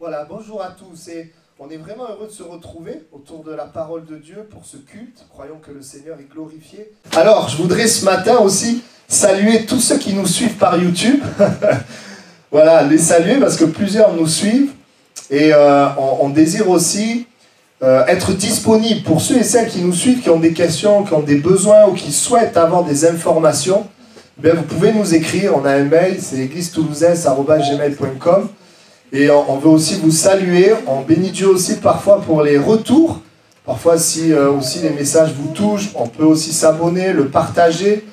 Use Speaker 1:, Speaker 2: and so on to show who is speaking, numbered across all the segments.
Speaker 1: Voilà, bonjour à tous et on est vraiment heureux de se retrouver autour de la parole de Dieu pour ce culte. Croyons que le Seigneur est glorifié. Alors, je voudrais ce matin aussi saluer tous ceux qui nous suivent par YouTube. Voilà, les saluer parce que plusieurs nous suivent et on désire aussi être disponible pour ceux et celles qui nous suivent, qui ont des questions, qui ont des besoins ou qui souhaitent avoir des informations. Bien, vous pouvez nous écrire, on a un mail, c'est églisetoulousaise@gmail.com. Et on veut aussi vous saluer, on bénit Dieu aussi parfois pour les retours. Parfois si aussi les messages vous touchent, on peut aussi s'abonner, le partager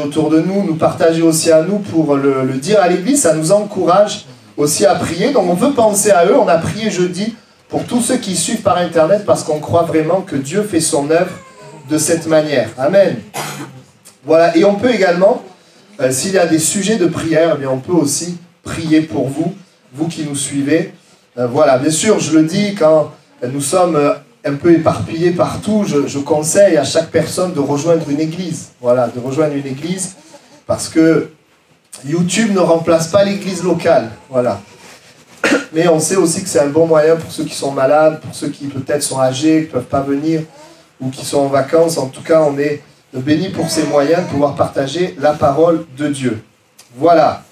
Speaker 1: autour de nous partager aussi à nous pour le dire à l'église. Ça nous encourage aussi à prier. Donc on veut penser à eux, on a prié jeudi pour tous ceux qui suivent par internet parce qu'on croit vraiment que Dieu fait son œuvre de cette manière. Amen. Voilà, et on peut également, s'il y a des sujets de prière, eh bien on peut aussi prier pour vous. Vous qui nous suivez, voilà, bien sûr, je le dis, quand nous sommes un peu éparpillés partout, je conseille à chaque personne de rejoindre une église. Voilà, de rejoindre une église, parce que YouTube ne remplace pas l'église locale. Voilà. Mais on sait aussi que c'est un bon moyen pour ceux qui sont malades, pour ceux qui peut-être sont âgés, qui ne peuvent pas venir, ou qui sont en vacances. En tout cas, on est bénis pour ces moyens de pouvoir partager la parole de Dieu. Voilà.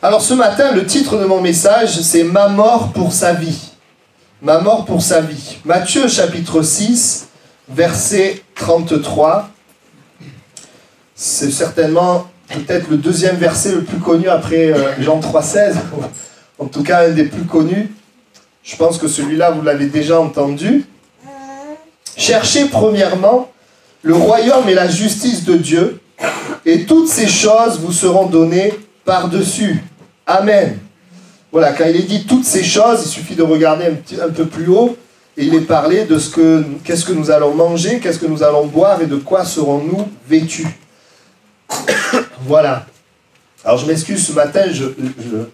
Speaker 1: Alors ce matin, le titre de mon message, c'est « Ma mort pour sa vie ». Ma mort pour sa vie. Matthieu chapitre 6, verset 33. C'est certainement peut-être le deuxième verset le plus connu après Jean 3,16. En tout cas, un des plus connus. Je pense que celui-là, vous l'avez déjà entendu. « Cherchez premièrement le royaume et la justice de Dieu, et toutes ces choses vous seront données par-dessus. » Amen. Voilà, quand il est dit toutes ces choses, il suffit de regarder un peu plus haut, et il est parlé de qu'est-ce que nous allons manger, qu'est-ce que nous allons boire, et de quoi serons-nous vêtus. Voilà. Alors je m'excuse ce matin,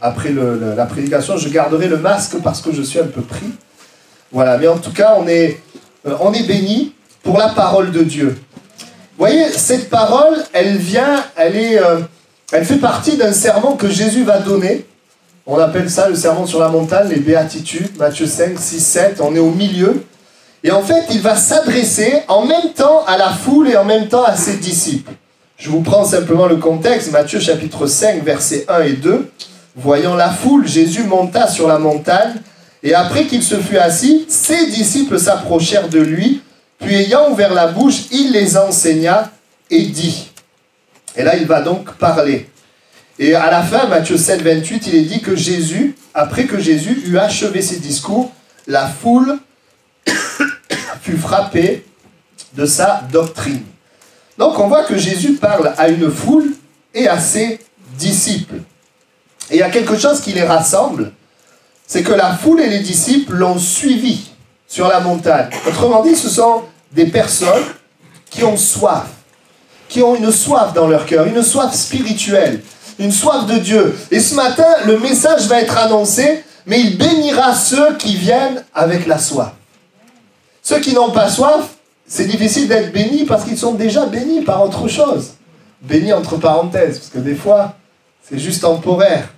Speaker 1: après la prédication, je garderai le masque parce que je suis un peu pris. Voilà, mais en tout cas, on est bénis pour la parole de Dieu. Vous voyez, cette parole, elle fait partie d'un sermon que Jésus va donner. On appelle ça le sermon sur la montagne, les béatitudes, Matthieu 5, 6, 7, on est au milieu. Et en fait, il va s'adresser en même temps à la foule et en même temps à ses disciples. Je vous prends simplement le contexte, Matthieu chapitre 5, versets 1 et 2. Voyant la foule, Jésus monta sur la montagne, et après qu'il se fut assis, ses disciples s'approchèrent de lui, puis ayant ouvert la bouche, il les enseigna et dit. Et là, il va donc parler. Et à la fin, Matthieu 7, 28, il est dit que Jésus, après que Jésus eut achevé ses discours, la foule fut frappée de sa doctrine. Donc on voit que Jésus parle à une foule et à ses disciples. Et il y a quelque chose qui les rassemble, c'est que la foule et les disciples l'ont suivi sur la montagne. Autrement dit, ce sont des personnes qui ont soif. Qui ont une soif dans leur cœur, une soif spirituelle, une soif de Dieu. Et ce matin, le message va être annoncé, mais il bénira ceux qui viennent avec la soif. Ceux qui n'ont pas soif, c'est difficile d'être bénis parce qu'ils sont déjà bénis par autre chose. Bénis entre parenthèses, parce que des fois, c'est juste temporaire.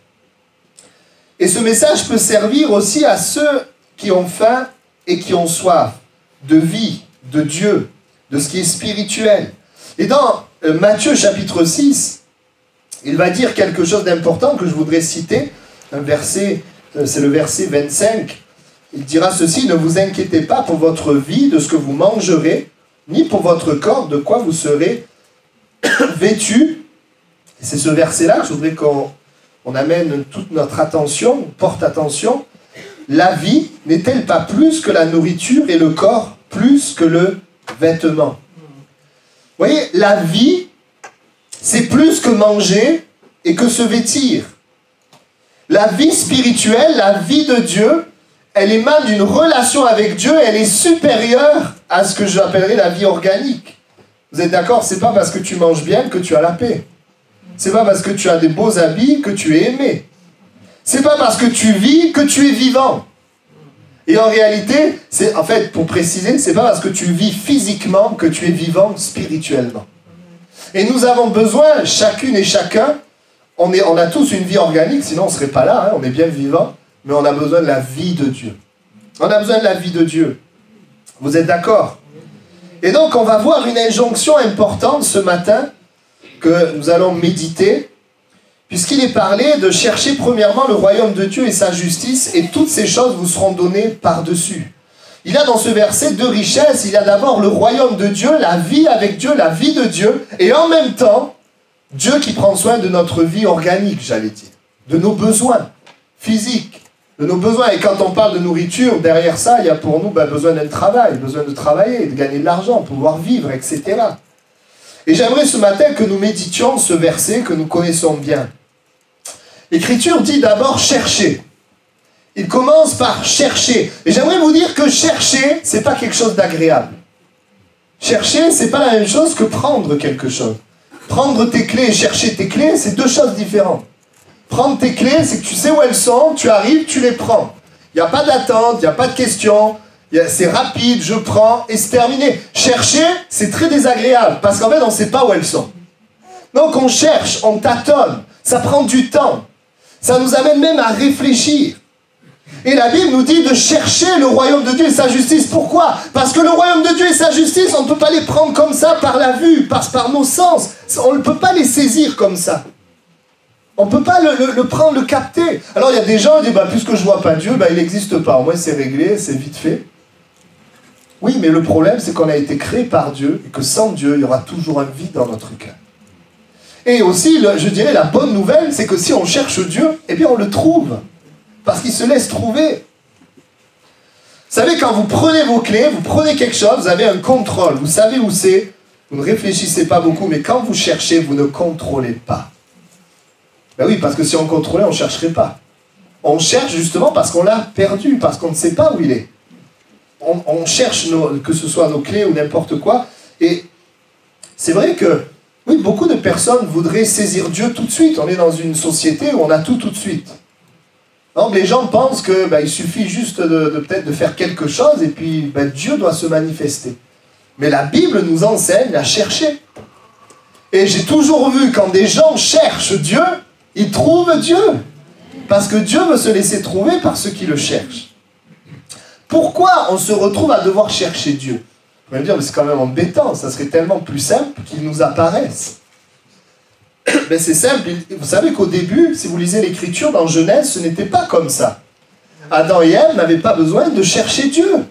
Speaker 1: Et ce message peut servir aussi à ceux qui ont faim et qui ont soif de vie, de Dieu, de ce qui est spirituel. Et dans Matthieu chapitre 6, il va dire quelque chose d'important que je voudrais citer. Un verset, c'est le verset 25. Il dira ceci, « Ne vous inquiétez pas pour votre vie de ce que vous mangerez, ni pour votre corps de quoi vous serez vêtus. » Et c'est ce verset-là que je voudrais qu'on amène toute notre attention, on porte attention. « La vie n'est-elle pas plus que la nourriture et le corps plus que le vêtement ?» Vous voyez, la vie, c'est plus que manger et que se vêtir. La vie spirituelle, la vie de Dieu, elle émane d'une relation avec Dieu, elle est supérieure à ce que j'appellerais la vie organique. Vous êtes d'accord? C'est pas parce que tu manges bien que tu as la paix. C'est pas parce que tu as des beaux habits que tu es aimé. C'est pas parce que tu vis que tu es vivant. Et en réalité, en fait, pour préciser, c'est pas parce que tu vis physiquement que tu es vivant spirituellement. Et nous avons besoin, chacune et chacun, on a tous une vie organique, sinon on ne serait pas là, hein, on est bien vivant, mais on a besoin de la vie de Dieu. On a besoin de la vie de Dieu. Vous êtes d'accord? Et donc, on va voir une injonction importante ce matin que nous allons méditer, puisqu'il est parlé de chercher premièrement le royaume de Dieu et sa justice, et toutes ces choses vous seront données par-dessus. Il y a dans ce verset deux richesses. Il y a d'abord le royaume de Dieu, la vie avec Dieu, la vie de Dieu, et en même temps, Dieu qui prend soin de notre vie organique, j'allais dire, de nos besoins physiques, de nos besoins. Et quand on parle de nourriture, derrière ça, il y a pour nous besoin d'un travail, besoin de travailler, de gagner de l'argent, pouvoir vivre, etc. Et j'aimerais ce matin que nous méditions ce verset que nous connaissons bien. L'Écriture dit d'abord « chercher ». Il commence par chercher. Et j'aimerais vous dire que chercher, c'est pas quelque chose d'agréable. Chercher, c'est pas la même chose que prendre quelque chose. Prendre tes clés et chercher tes clés, c'est deux choses différentes. Prendre tes clés, c'est que tu sais où elles sont, tu arrives, tu les prends. Il n'y a pas d'attente, il n'y a pas de question, c'est rapide, je prends et c'est terminé. Chercher, c'est très désagréable parce qu'en fait, on ne sait pas où elles sont. Donc on cherche, on tâtonne, ça prend du temps. Ça nous amène même à réfléchir. Et la Bible nous dit de chercher le royaume de Dieu et sa justice. Pourquoi? Parce que le royaume de Dieu et sa justice, on ne peut pas les prendre comme ça par la vue, par nos sens. On ne peut pas les saisir comme ça. On ne peut pas le prendre, le capter. Alors il y a des gens qui disent, puisque je ne vois pas Dieu, il n'existe pas. Au moins c'est réglé, c'est vite fait. Oui, mais le problème c'est qu'on a été créé par Dieu et que sans Dieu, il y aura toujours un vide dans notre cœur. Et aussi, je dirais, la bonne nouvelle, c'est que si on cherche Dieu, eh bien on le trouve. Parce qu'il se laisse trouver. Vous savez, quand vous prenez vos clés, vous prenez quelque chose, vous avez un contrôle, vous savez où c'est, vous ne réfléchissez pas beaucoup, mais quand vous cherchez, vous ne contrôlez pas. Ben oui, parce que si on contrôlait, on ne chercherait pas. On cherche justement parce qu'on l'a perdu, parce qu'on ne sait pas où il est. On cherche, que ce soit nos clés ou n'importe quoi, et c'est vrai que, oui, beaucoup de personnes voudraient saisir Dieu tout de suite. On est dans une société où on a tout de suite. Donc les gens pensent qu'il suffit juste peut-être de faire quelque chose et puis Dieu doit se manifester. Mais la Bible nous enseigne à chercher. Et j'ai toujours vu quand des gens cherchent Dieu, ils trouvent Dieu. Parce que Dieu veut se laisser trouver par ceux qui le cherchent. Pourquoi on se retrouve à devoir chercher Dieu? Vous allez me dire, mais c'est quand même embêtant, ça serait tellement plus simple qu'il nous apparaisse. Ben c'est simple, vous savez qu'au début, si vous lisez l'Écriture dans Genèse, ce n'était pas comme ça. Adam et Ève n'avaient pas besoin de chercher Dieu.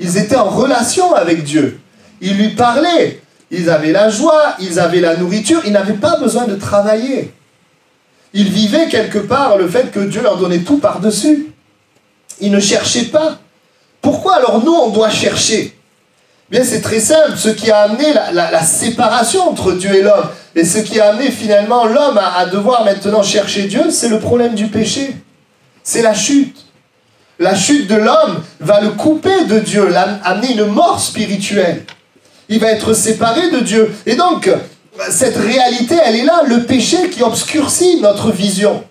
Speaker 1: Ils étaient en relation avec Dieu. Ils lui parlaient. Ils avaient la joie, ils avaient la nourriture, ils n'avaient pas besoin de travailler. Ils vivaient quelque part le fait que Dieu leur donnait tout par-dessus. Ils ne cherchaient pas. Pourquoi alors nous, on doit chercher? Bien, c'est très simple. Ce qui a amené la séparation entre Dieu et l'homme, et ce qui a amené finalement l'homme à devoir maintenant chercher Dieu, c'est le problème du péché. C'est la chute. La chute de l'homme va le couper de Dieu, amener une mort spirituelle. Il va être séparé de Dieu. Et donc, cette réalité, elle est là. Le péché qui obscurcit notre vision.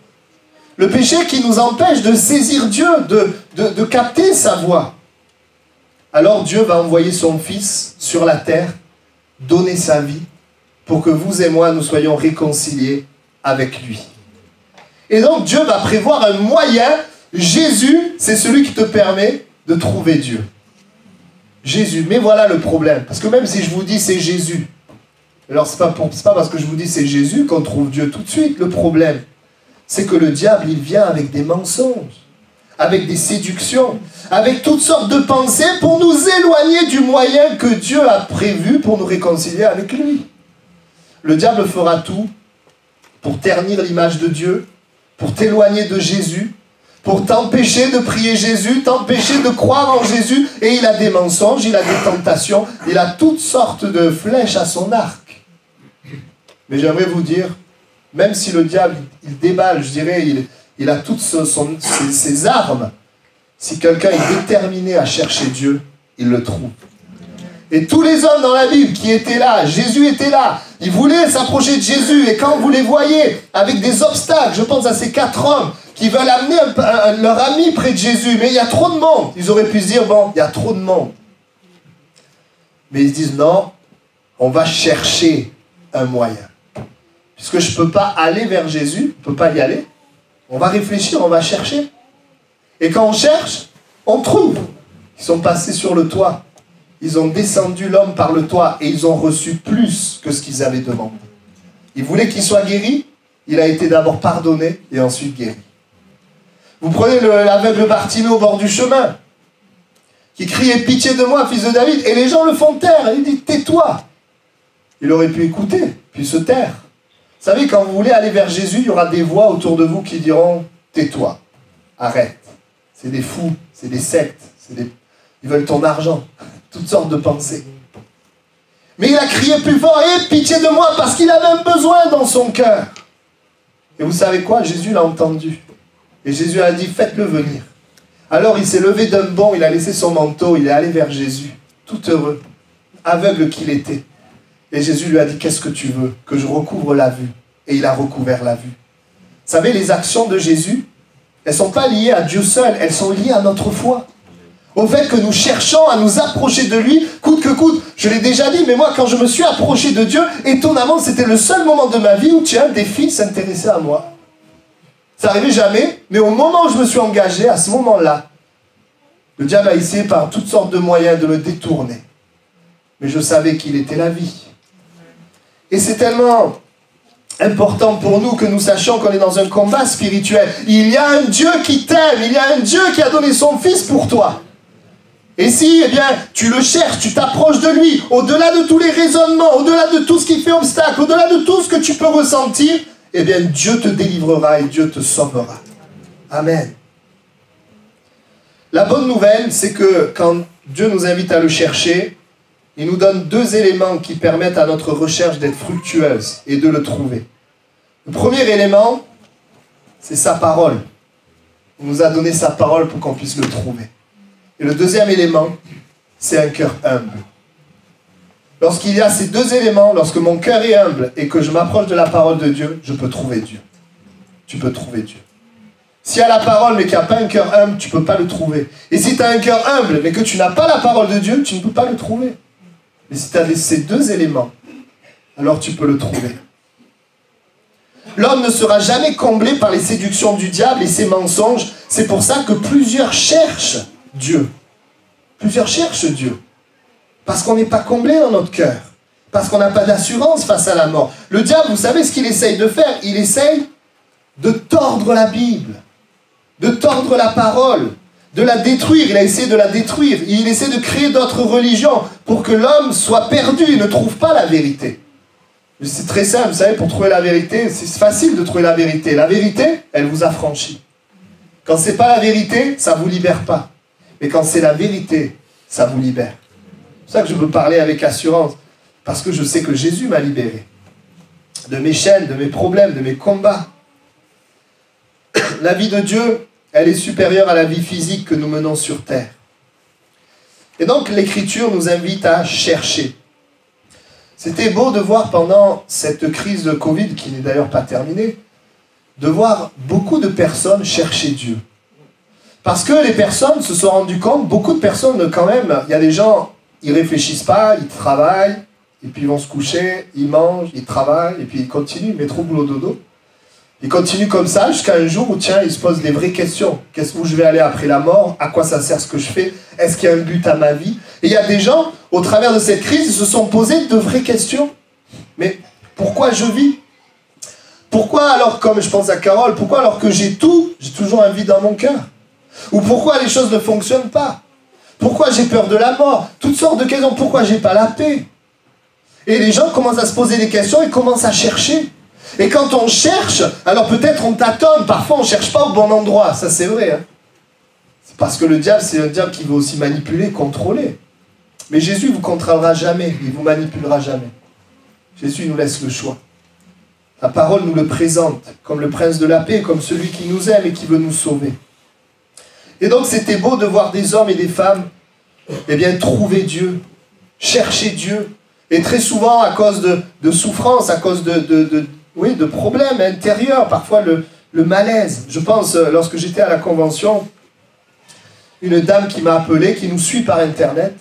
Speaker 1: Le péché qui nous empêche de saisir Dieu, de capter sa voix. Alors Dieu va envoyer son Fils sur la terre, donner sa vie, pour que vous et moi, nous soyons réconciliés avec lui. Et donc Dieu va prévoir un moyen. Jésus, c'est celui qui te permet de trouver Dieu. Jésus. Mais voilà le problème. Parce que même si je vous dis c'est Jésus, alors c'est pas parce que je vous dis c'est Jésus qu'on trouve Dieu tout de suite. Le problème, c'est que le diable, il vient avec des mensonges, avec des séductions, avec toutes sortes de pensées pour nous éloigner du moyen que Dieu a prévu pour nous réconcilier avec lui. Le diable fera tout pour ternir l'image de Dieu, pour t'éloigner de Jésus, pour t'empêcher de prier Jésus, t'empêcher de croire en Jésus. Et il a des mensonges, il a des tentations, il a toutes sortes de flèches à son arc. Mais j'aimerais vous dire, même si le diable, il déballe, je dirais, il a toutes ses armes, si quelqu'un est déterminé à chercher Dieu, il le trouve. Et tous les hommes dans la Bible qui étaient là, Jésus était là, ils voulaient s'approcher de Jésus, et quand vous les voyez avec des obstacles, je pense à ces 4 hommes qui veulent amener leur ami près de Jésus, mais il y a trop de monde. Ils auraient pu se dire, bon, il y a trop de monde. Mais ils se disent, non, on va chercher un moyen. Puisque je ne peux pas aller vers Jésus, on ne peut pas y aller, on va réfléchir, on va chercher. Et quand on cherche, on trouve. Ils sont passés sur le toit. Ils ont descendu l'homme par le toit et ils ont reçu plus que ce qu'ils avaient demandé. Ils voulaient qu'il soit guéri. Il a été d'abord pardonné et ensuite guéri. Vous prenez l'aveugle Bartimée au bord du chemin, qui criait « Pitié de moi, fils de David !» Et les gens le font taire. Il dit « Tais-toi !» Il aurait pu écouter, puis se taire. Vous savez, quand vous voulez aller vers Jésus, il y aura des voix autour de vous qui diront « Tais-toi, arrête !» C'est des fous, c'est des sectes, ils veulent ton argent, toutes sortes de pensées. Mais il a crié plus fort « Aie pitié de moi !» parce qu'il avait un besoin dans son cœur. Et vous savez quoi? Jésus l'a entendu. Et Jésus a dit, faites-le venir. Alors il s'est levé d'un bond, il a laissé son manteau, il est allé vers Jésus, tout heureux, aveugle qu'il était. Et Jésus lui a dit, qu'est-ce que tu veux? Que je recouvre la vue. Et il a recouvert la vue. Vous savez, les actions de Jésus, elles ne sont pas liées à Dieu seul, elles sont liées à notre foi. Au fait que nous cherchons à nous approcher de lui, coûte que coûte. Je l'ai déjà dit, mais moi, quand je me suis approché de Dieu, étonnamment, c'était le seul moment de ma vie où tiens, des filles s'intéressaient à moi. Ça n'arrivait jamais, mais au moment où je me suis engagé, à ce moment-là, le diable a essayé par toutes sortes de moyens de me détourner. Mais je savais qu'il était la vie. Et c'est tellement important pour nous que nous sachions qu'on est dans un combat spirituel. Il y a un Dieu qui t'aime, il y a un Dieu qui a donné son Fils pour toi. Et si, eh bien, tu le cherches, tu t'approches de lui, au-delà de tous les raisonnements, au-delà de tout ce qui fait obstacle, au-delà de tout ce que tu peux ressentir, eh bien, Dieu te délivrera et Dieu te sauvera. Amen. La bonne nouvelle, c'est que quand Dieu nous invite à le chercher, il nous donne deux éléments qui permettent à notre recherche d'être fructueuse et de le trouver. Le premier élément, c'est sa parole. Il nous a donné sa parole pour qu'on puisse le trouver. Et le deuxième élément, c'est un cœur humble. Lorsqu'il y a ces deux éléments, lorsque mon cœur est humble et que je m'approche de la parole de Dieu, je peux trouver Dieu. Tu peux trouver Dieu. S'il y a la parole mais qu'il n'y a pas un cœur humble, tu ne peux pas le trouver. Et si tu as un cœur humble mais que tu n'as pas la parole de Dieu, tu ne peux pas le trouver. Mais si tu as ces deux éléments, alors tu peux le trouver. L'homme ne sera jamais comblé par les séductions du diable et ses mensonges. C'est pour ça que plusieurs cherchent Dieu. Plusieurs cherchent Dieu. Parce qu'on n'est pas comblé dans notre cœur. Parce qu'on n'a pas d'assurance face à la mort. Le diable, vous savez ce qu'il essaye de faire? Il essaye de tordre la Bible, de tordre la parole, de la détruire. Il a essayé de la détruire. Il essaie de créer d'autres religions pour que l'homme soit perdu et ne trouve pas la vérité. C'est très simple, vous savez, pour trouver la vérité, c'est facile de trouver la vérité. La vérité, elle vous affranchit. Quand ce n'est pas la vérité, ça ne vous libère pas. Mais quand c'est la vérité, ça vous libère. C'est pour ça que je peux parler avec assurance. Parce que je sais que Jésus m'a libéré. De mes chaînes, de mes problèmes, de mes combats. La vie de Dieu, elle est supérieure à la vie physique que nous menons sur terre. Et donc l'Écriture nous invite à chercher. C'était beau de voir pendant cette crise de Covid, qui n'est d'ailleurs pas terminée, de voir beaucoup de personnes chercher Dieu. Parce que les personnes se sont rendues compte, beaucoup de personnes quand même, il y a des gens, ils ne réfléchissent pas, ils travaillent, et puis ils vont se coucher, ils mangent, ils travaillent, et puis ils continuent, métro, boulot, dodo. Ils continuent comme ça jusqu'à un jour où, tiens, ils se posent des vraies questions. Où je vais aller après la mort? À quoi ça sert ce que je fais? Est-ce qu'il y a un but à ma vie? Et il y a des gens, au travers de cette crise, ils se sont posés de vraies questions. Mais pourquoi je vis? Pourquoi alors, comme je pense à Carole, pourquoi alors que j'ai tout, j'ai toujours un vide dans mon cœur? Ou pourquoi les choses ne fonctionnent pas? Pourquoi j'ai peur de la mort? Toutes sortes de questions. Pourquoi j'ai pas la paix? Et les gens commencent à se poser des questions et commencent à chercher. Et quand on cherche, alors peut-être on tâtonne, parfois on ne cherche pas au bon endroit, ça c'est vrai. Hein. C'est parce que le diable, c'est un diable qui veut aussi manipuler, contrôler. Mais Jésus ne vous contrôlera jamais, il ne vous manipulera jamais. Jésus nous laisse le choix. La parole nous le présente comme le prince de la paix, comme celui qui nous aime et qui veut nous sauver. Et donc c'était beau de voir des hommes et des femmes trouver Dieu, chercher Dieu. Et très souvent à cause de souffrances, à cause de problèmes intérieurs, parfois le malaise. Je pense, lorsque j'étais à la convention, une dame qui m'a appelé, qui nous suit par Internet.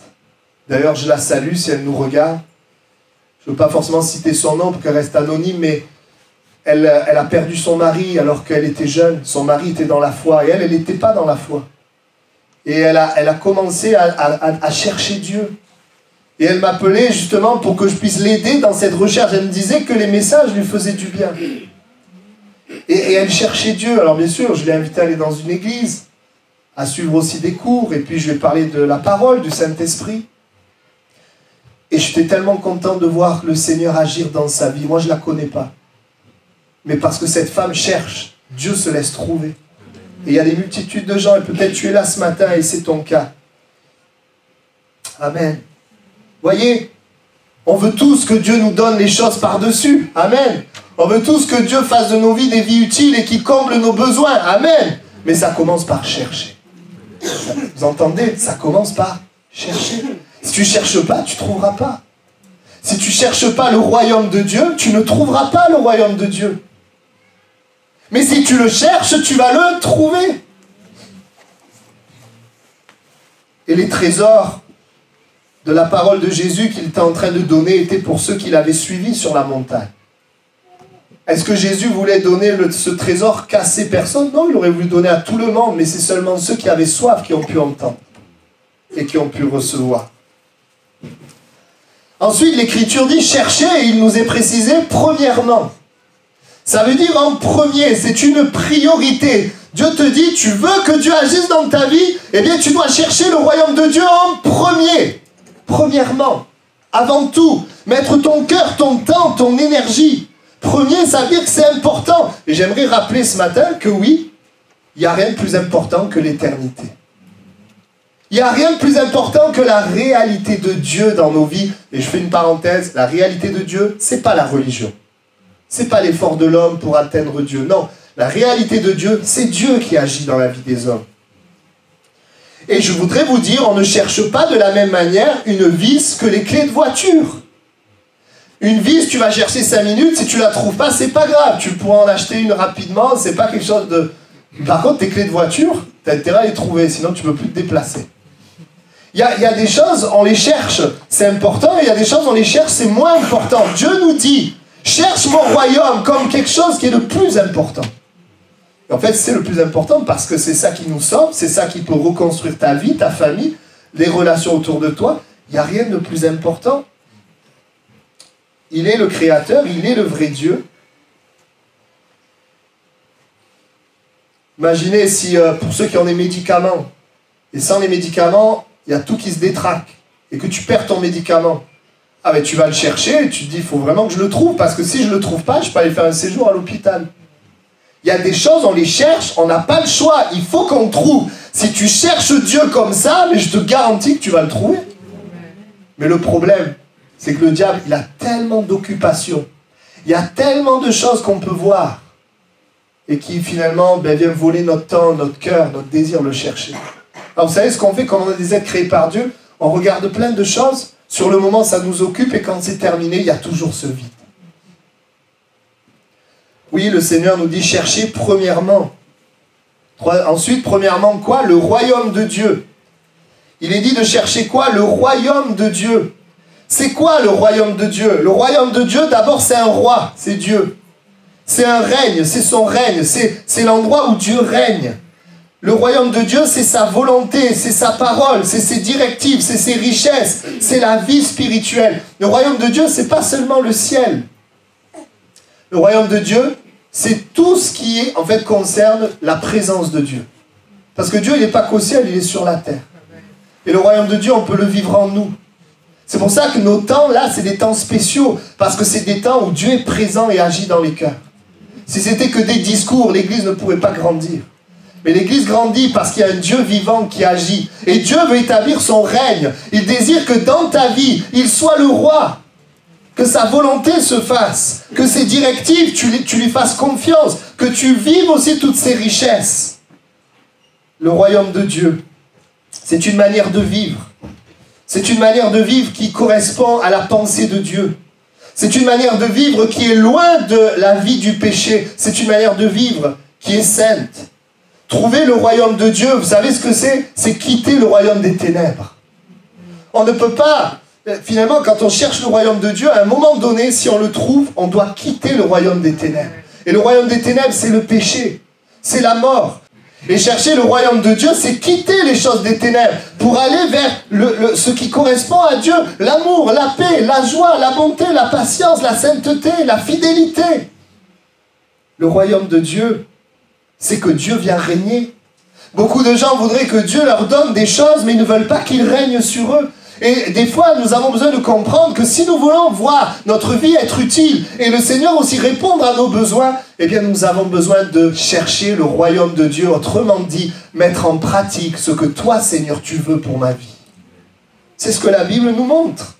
Speaker 1: D'ailleurs, je la salue si elle nous regarde. Je ne veux pas forcément citer son nom pour qu'elle reste anonyme, mais elle a perdu son mari alors qu'elle était jeune. Son mari était dans la foi et elle n'était pas dans la foi. Et elle a commencé à chercher Dieu. Et elle m'appelait justement pour que je puisse l'aider dans cette recherche. Elle me disait que les messages lui faisaient du bien. Et elle cherchait Dieu. Alors bien sûr, je l'ai invitée à aller dans une église, à suivre aussi des cours, et puis je lui ai parlé de la parole, du Saint-Esprit. Et j'étais tellement content de voir le Seigneur agir dans sa vie. Moi, je ne la connais pas. Mais parce que cette femme cherche, Dieu se laisse trouver. Et il y a des multitudes de gens, et peut-être tu es là ce matin et c'est ton cas. Amen. Voyez, on veut tous que Dieu nous donne les choses par-dessus. Amen. On veut tous que Dieu fasse de nos vies des vies utiles et qui comble nos besoins. Amen. Mais ça commence par chercher. Vous entendez? Ça commence par chercher. Si tu ne cherches pas, tu ne trouveras pas. Si tu ne cherches pas le royaume de Dieu, tu ne trouveras pas le royaume de Dieu. Mais si tu le cherches, tu vas le trouver. Et les trésors de la parole de Jésus qu'il était en train de donner étaient pour ceux qui l'avaient suivi sur la montagne. Est-ce que Jésus voulait donner ce trésor qu'à ces personnes? Non, il aurait voulu donner à tout le monde, mais c'est seulement ceux qui avaient soif qui ont pu entendre et qui ont pu recevoir. Ensuite, l'Écriture dit « chercher » et il nous est précisé « premièrement ». Ça veut dire en premier, c'est une priorité. Dieu te dit, tu veux que Dieu agisse dans ta vie, eh bien tu dois chercher le royaume de Dieu en premier. Premièrement, avant tout, mettre ton cœur, ton temps, ton énergie. Premier, ça veut dire que c'est important. Et j'aimerais rappeler ce matin que oui, il n'y a rien de plus important que l'éternité. Il n'y a rien de plus important que la réalité de Dieu dans nos vies. Et je fais une parenthèse, la réalité de Dieu, ce n'est pas la religion. Ce n'est pas l'effort de l'homme pour atteindre Dieu. Non, la réalité de Dieu, c'est Dieu qui agit dans la vie des hommes. Et je voudrais vous dire, on ne cherche pas de la même manière une vis que les clés de voiture. Une vis, tu vas chercher 5 minutes, si tu ne la trouves pas, c'est pas grave. Tu pourras en acheter une rapidement, c'est pas quelque chose de... Par contre, tes clés de voiture, tu as intérêt à les trouver, sinon tu ne peux plus te déplacer. Il y a des choses, on les cherche, c'est important, et il y a des choses, on les cherche, c'est moins important. Dieu nous dit... Cherche mon royaume comme quelque chose qui est le plus important. Et en fait, c'est le plus important parce que c'est ça qui nous sauve, c'est ça qui peut reconstruire ta vie, ta famille, les relations autour de toi. Il n'y a rien de plus important. Il est le Créateur, il est le vrai Dieu. Imaginez si, pour ceux qui ont des médicaments, et sans les médicaments, il y a tout qui se détraque, et que tu perds ton médicament. Ah ben tu vas le chercher et tu te dis, il faut vraiment que je le trouve, parce que si je ne le trouve pas, je peux aller faire un séjour à l'hôpital. Il y a des choses, on les cherche, on n'a pas le choix, il faut qu'on le trouve. Si tu cherches Dieu comme ça, mais je te garantis que tu vas le trouver. Mais le problème, c'est que le diable, il a tellement d'occupations, il y a tellement de choses qu'on peut voir, et qui finalement viennent voler notre temps, notre cœur, notre désir de le chercher. Alors vous savez ce qu'on fait quand on est des êtres créés par Dieu? On regarde plein de choses. Sur le moment, ça nous occupe et quand c'est terminé, il y a toujours ce vide. Oui, le Seigneur nous dit chercher premièrement. Ensuite, premièrement quoi? Le royaume de Dieu. Il est dit de chercher quoi? Le royaume de Dieu. C'est quoi le royaume de Dieu? Le royaume de Dieu, d'abord, c'est un roi, c'est Dieu. C'est un règne, c'est son règne, c'est l'endroit où Dieu règne. Le royaume de Dieu, c'est sa volonté, c'est sa parole, c'est ses directives, c'est ses richesses, c'est la vie spirituelle. Le royaume de Dieu, c'est pas seulement le ciel. Le royaume de Dieu, c'est tout ce qui en fait concerne la présence de Dieu. Parce que Dieu, il n'est pas qu'au ciel, il est sur la terre. Et le royaume de Dieu, on peut le vivre en nous. C'est pour ça que nos temps, là, c'est des temps spéciaux. Parce que c'est des temps où Dieu est présent et agit dans les cœurs. Si c'était que des discours, l'Église ne pourrait pas grandir. Mais l'Église grandit parce qu'il y a un Dieu vivant qui agit. Et Dieu veut établir son règne. Il désire que dans ta vie, il soit le roi. Que sa volonté se fasse. Que ses directives, tu lui fasses confiance. Que tu vives aussi toutes ses richesses. Le royaume de Dieu, c'est une manière de vivre. C'est une manière de vivre qui correspond à la pensée de Dieu. C'est une manière de vivre qui est loin de la vie du péché. C'est une manière de vivre qui est sainte. Trouver le royaume de Dieu, vous savez ce que c'est? C'est quitter le royaume des ténèbres. On ne peut pas, finalement, quand on cherche le royaume de Dieu, à un moment donné, si on le trouve, on doit quitter le royaume des ténèbres. Et le royaume des ténèbres, c'est le péché, c'est la mort. Et chercher le royaume de Dieu, c'est quitter les choses des ténèbres pour aller vers ce qui correspond à Dieu. L'amour, la paix, la joie, la bonté, la patience, la sainteté, la fidélité. Le royaume de Dieu, c'est que Dieu vient régner. Beaucoup de gens voudraient que Dieu leur donne des choses, mais ils ne veulent pas qu'il règne sur eux. Et des fois, nous avons besoin de comprendre que si nous voulons voir notre vie être utile et le Seigneur aussi répondre à nos besoins, eh bien nous avons besoin de chercher le royaume de Dieu, autrement dit, mettre en pratique ce que toi, Seigneur, tu veux pour ma vie. C'est ce que la Bible nous montre.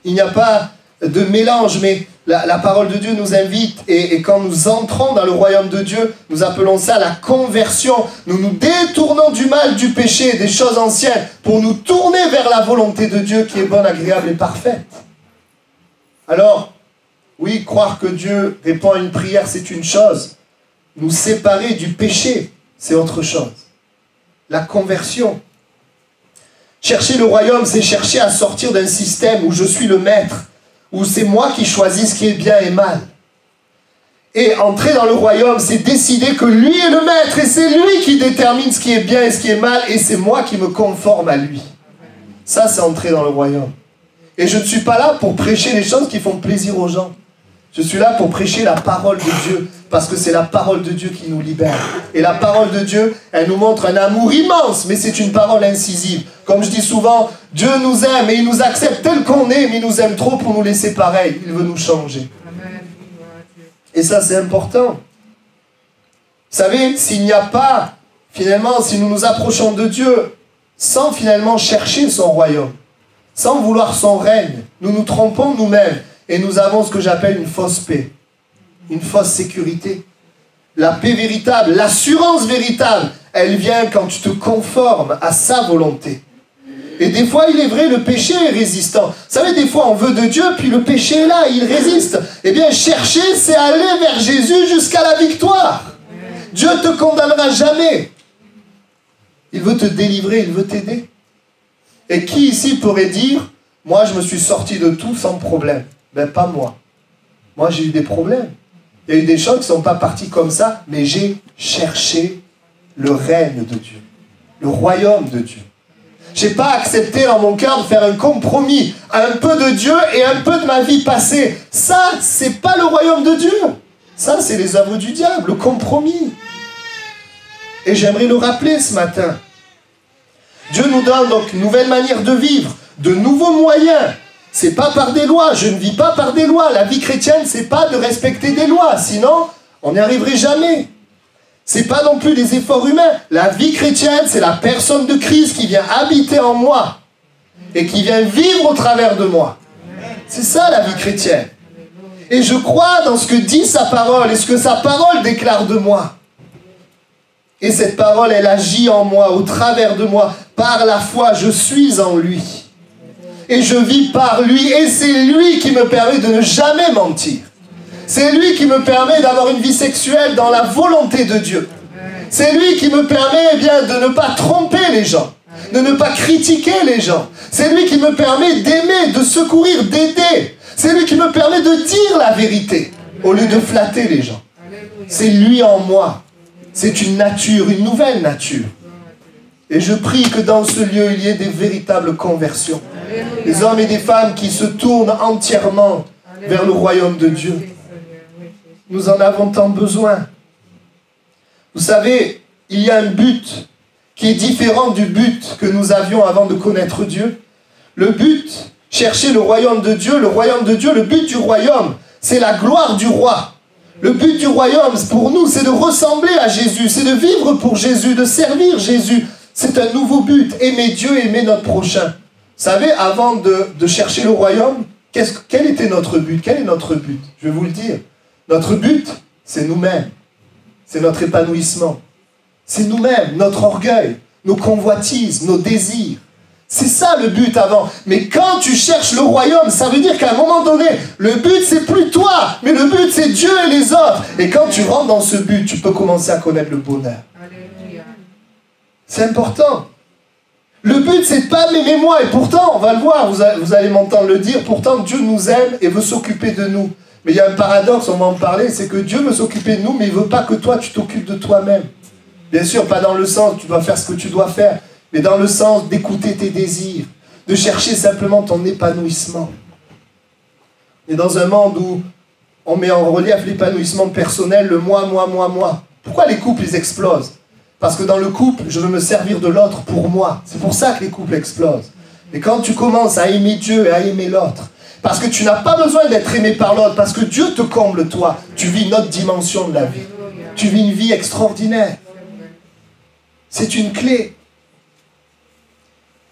Speaker 1: Il n'y a pas de mélange, mais la parole de Dieu nous invite, et quand nous entrons dans le royaume de Dieu, nous appelons ça la conversion. Nous nous détournons du mal, du péché, des choses anciennes, pour nous tourner vers la volonté de Dieu qui est bonne, agréable et parfaite. Alors, oui, croire que Dieu répond à une prière, c'est une chose. Nous séparer du péché, c'est autre chose. La conversion. Chercher le royaume, c'est chercher à sortir d'un système où je suis le maître, où c'est moi qui choisis ce qui est bien et mal. Et entrer dans le royaume, c'est décider que lui est le maître, et c'est lui qui détermine ce qui est bien et ce qui est mal, et c'est moi qui me conforme à lui. Ça, c'est entrer dans le royaume. Et je ne suis pas là pour prêcher les choses qui font plaisir aux gens. Je suis là pour prêcher la parole de Dieu, parce que c'est la parole de Dieu qui nous libère. Et la parole de Dieu, elle nous montre un amour immense, mais c'est une parole incisive. Comme je dis souvent, Dieu nous aime et il nous accepte tel qu'on est, mais il nous aime trop pour nous laisser pareil. Il veut nous changer. Et ça, c'est important. Vous savez, s'il n'y a pas, finalement, si nous nous approchons de Dieu sans finalement chercher son royaume, sans vouloir son règne, nous nous trompons nous-mêmes. Et nous avons ce que j'appelle une fausse paix, une fausse sécurité. La paix véritable, l'assurance véritable, elle vient quand tu te conformes à sa volonté. Et des fois, il est vrai, le péché est résistant. Vous savez, des fois, on veut de Dieu, puis le péché est là, il résiste. Eh bien, chercher, c'est aller vers Jésus jusqu'à la victoire. Dieu ne te condamnera jamais. Il veut te délivrer, il veut t'aider. Et qui ici pourrait dire, moi, je me suis sorti de tout sans problème? Ben, pas moi. Moi, j'ai eu des problèmes. Il y a eu des choses qui ne sont pas parties comme ça, mais j'ai cherché le règne de Dieu, le royaume de Dieu. Je n'ai pas accepté dans mon cœur de faire un compromis, un peu de Dieu et un peu de ma vie passée. Ça, c'est pas le royaume de Dieu. Ça, c'est les œuvres du diable, le compromis. Et j'aimerais le rappeler ce matin. Dieu nous donne donc une nouvelle manière de vivre, de nouveaux moyens. C'est pas par des lois, je ne vis pas par des lois. La vie chrétienne, c'est pas de respecter des lois, sinon on n'y arriverait jamais. C'est pas non plus des efforts humains. La vie chrétienne, c'est la personne de Christ qui vient habiter en moi et qui vient vivre au travers de moi. C'est ça la vie chrétienne. Et je crois dans ce que dit sa parole et ce que sa parole déclare de moi. Et cette parole, elle agit en moi, au travers de moi. Par la foi, je suis en lui. Et je vis par lui, et c'est lui qui me permet de ne jamais mentir. C'est lui qui me permet d'avoir une vie sexuelle dans la volonté de Dieu. C'est lui qui me permet eh bien, de ne pas tromper les gens, de ne pas critiquer les gens. C'est lui qui me permet d'aimer, de secourir, d'aider. C'est lui qui me permet de dire la vérité, au lieu de flatter les gens. C'est lui en moi. C'est une nature, une nouvelle nature. Et je prie que dans ce lieu, il y ait des véritables conversions. Des hommes et des femmes qui se tournent entièrement vers le royaume de Dieu. Nous en avons tant besoin. Vous savez, il y a un but qui est différent du but que nous avions avant de connaître Dieu. Le but, chercher le royaume de Dieu, le but du royaume, c'est la gloire du roi. Le but du royaume, pour nous, c'est de ressembler à Jésus, c'est de vivre pour Jésus, de servir Jésus. C'est un nouveau but, aimer Dieu, aimer notre prochain. Vous savez, avant de chercher le royaume, quel était notre but? Quel est notre but? Je vais vous le dire. Notre but, c'est nous-mêmes. C'est notre épanouissement. C'est nous-mêmes, notre orgueil, nos convoitises, nos désirs. C'est ça le but avant. Mais quand tu cherches le royaume, ça veut dire qu'à un moment donné, le but c'est plus toi, mais le but c'est Dieu et les autres. Et quand tu rentres dans ce but, tu peux commencer à connaître le bonheur. C'est important. Le but c'est pas m'aimer moi, et pourtant, on va le voir, vous allez m'entendre le dire, pourtant Dieu nous aime et veut s'occuper de nous. Mais il y a un paradoxe, on va en parler, c'est que Dieu veut s'occuper de nous, mais il ne veut pas que toi, tu t'occupes de toi-même. Bien sûr, pas dans le sens, tu dois faire ce que tu dois faire, mais dans le sens d'écouter tes désirs, de chercher simplement ton épanouissement. Et dans un monde où on met en relief l'épanouissement personnel, le moi, moi, moi, moi. Pourquoi les couples, ils explosent? Parce que dans le couple, je veux me servir de l'autre pour moi. C'est pour ça que les couples explosent. Et quand tu commences à aimer Dieu et à aimer l'autre, parce que tu n'as pas besoin d'être aimé par l'autre, parce que Dieu te comble toi, tu vis une autre dimension de la vie. Tu vis une vie extraordinaire. C'est une clé.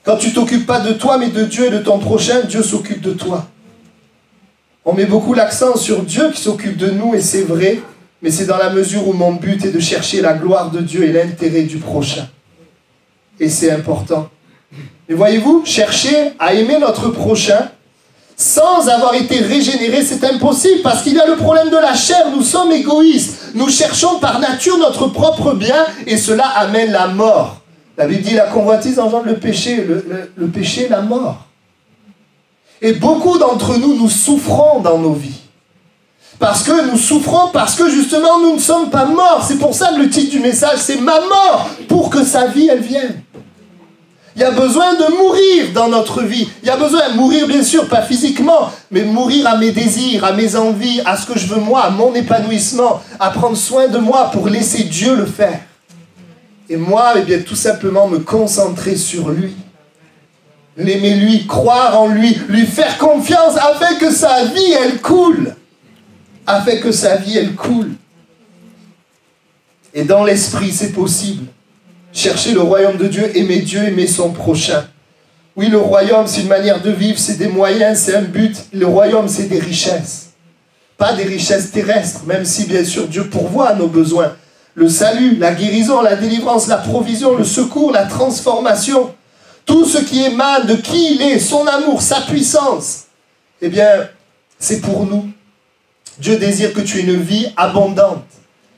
Speaker 1: Quand tu ne t'occupes pas de toi, mais de Dieu et de ton prochain, Dieu s'occupe de toi. On met beaucoup l'accent sur Dieu qui s'occupe de nous, et c'est vrai, mais c'est dans la mesure où mon but est de chercher la gloire de Dieu et l'intérêt du prochain. Et c'est important. Et voyez-vous, chercher à aimer notre prochain, sans avoir été régénéré, c'est impossible, parce qu'il y a le problème de la chair, nous sommes égoïstes. Nous cherchons par nature notre propre bien, et cela amène la mort. La Bible dit la convoitise engendre le péché, le péché, la mort. Et beaucoup d'entre nous, nous souffrons dans nos vies. Parce que nous souffrons, parce que justement nous ne sommes pas morts. C'est pour ça que le titre du message, c'est « Ma mort » pour que sa vie, elle vienne. Il y a besoin de mourir dans notre vie. Il y a besoin de mourir, bien sûr, pas physiquement, mais mourir à mes désirs, à mes envies, à ce que je veux moi, à mon épanouissement, à prendre soin de moi pour laisser Dieu le faire. Et moi, eh bien, tout simplement me concentrer sur lui. L'aimer lui, croire en lui, lui faire confiance afin que sa vie, elle coule. Afin que sa vie, elle coule. Et dans l'esprit, c'est possible. Chercher le royaume de Dieu, aimer Dieu, aimer son prochain. Oui, le royaume, c'est une manière de vivre, c'est des moyens, c'est un but. Le royaume, c'est des richesses. Pas des richesses terrestres, même si, bien sûr, Dieu pourvoit à nos besoins. Le salut, la guérison, la délivrance, la provision, le secours, la transformation. Tout ce qui émane de qui il est, son amour, sa puissance. Eh bien, c'est pour nous. Dieu désire que tu aies une vie abondante,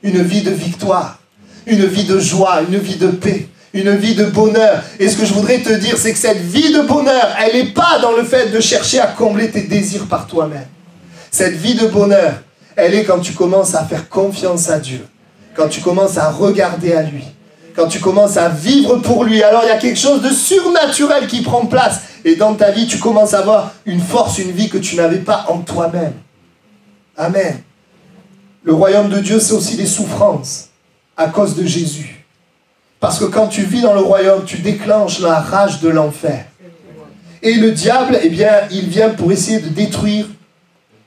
Speaker 1: une vie de victoire. Une vie de joie, une vie de paix, une vie de bonheur. Et ce que je voudrais te dire, c'est que cette vie de bonheur, elle n'est pas dans le fait de chercher à combler tes désirs par toi-même. Cette vie de bonheur, elle est quand tu commences à faire confiance à Dieu, quand tu commences à regarder à lui, quand tu commences à vivre pour lui. Alors il y a quelque chose de surnaturel qui prend place. Et dans ta vie, tu commences à avoir une force, une vie que tu n'avais pas en toi-même. Amen. Le royaume de Dieu, c'est aussi des souffrances. À cause de Jésus. Parce que quand tu vis dans le royaume, tu déclenches la rage de l'enfer. Et le diable, eh bien, il vient pour essayer de détruire.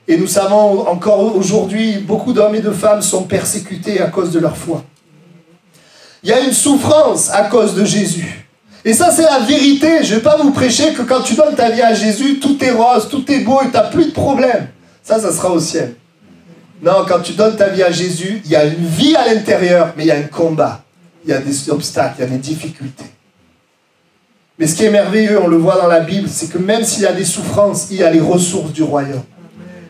Speaker 1: Et nous savons encore aujourd'hui, beaucoup d'hommes et de femmes sont persécutés à cause de leur foi. Il y a une souffrance à cause de Jésus. Et ça, c'est la vérité. Je ne vais pas vous prêcher que quand tu donnes ta vie à Jésus, tout est rose, tout est beau et tu n'as plus de problème. Ça sera au ciel. Non, quand tu donnes ta vie à Jésus, il y a une vie à l'intérieur, mais il y a un combat. Il y a des obstacles, il y a des difficultés. Mais ce qui est merveilleux, on le voit dans la Bible, c'est que même s'il y a des souffrances, il y a les ressources du royaume.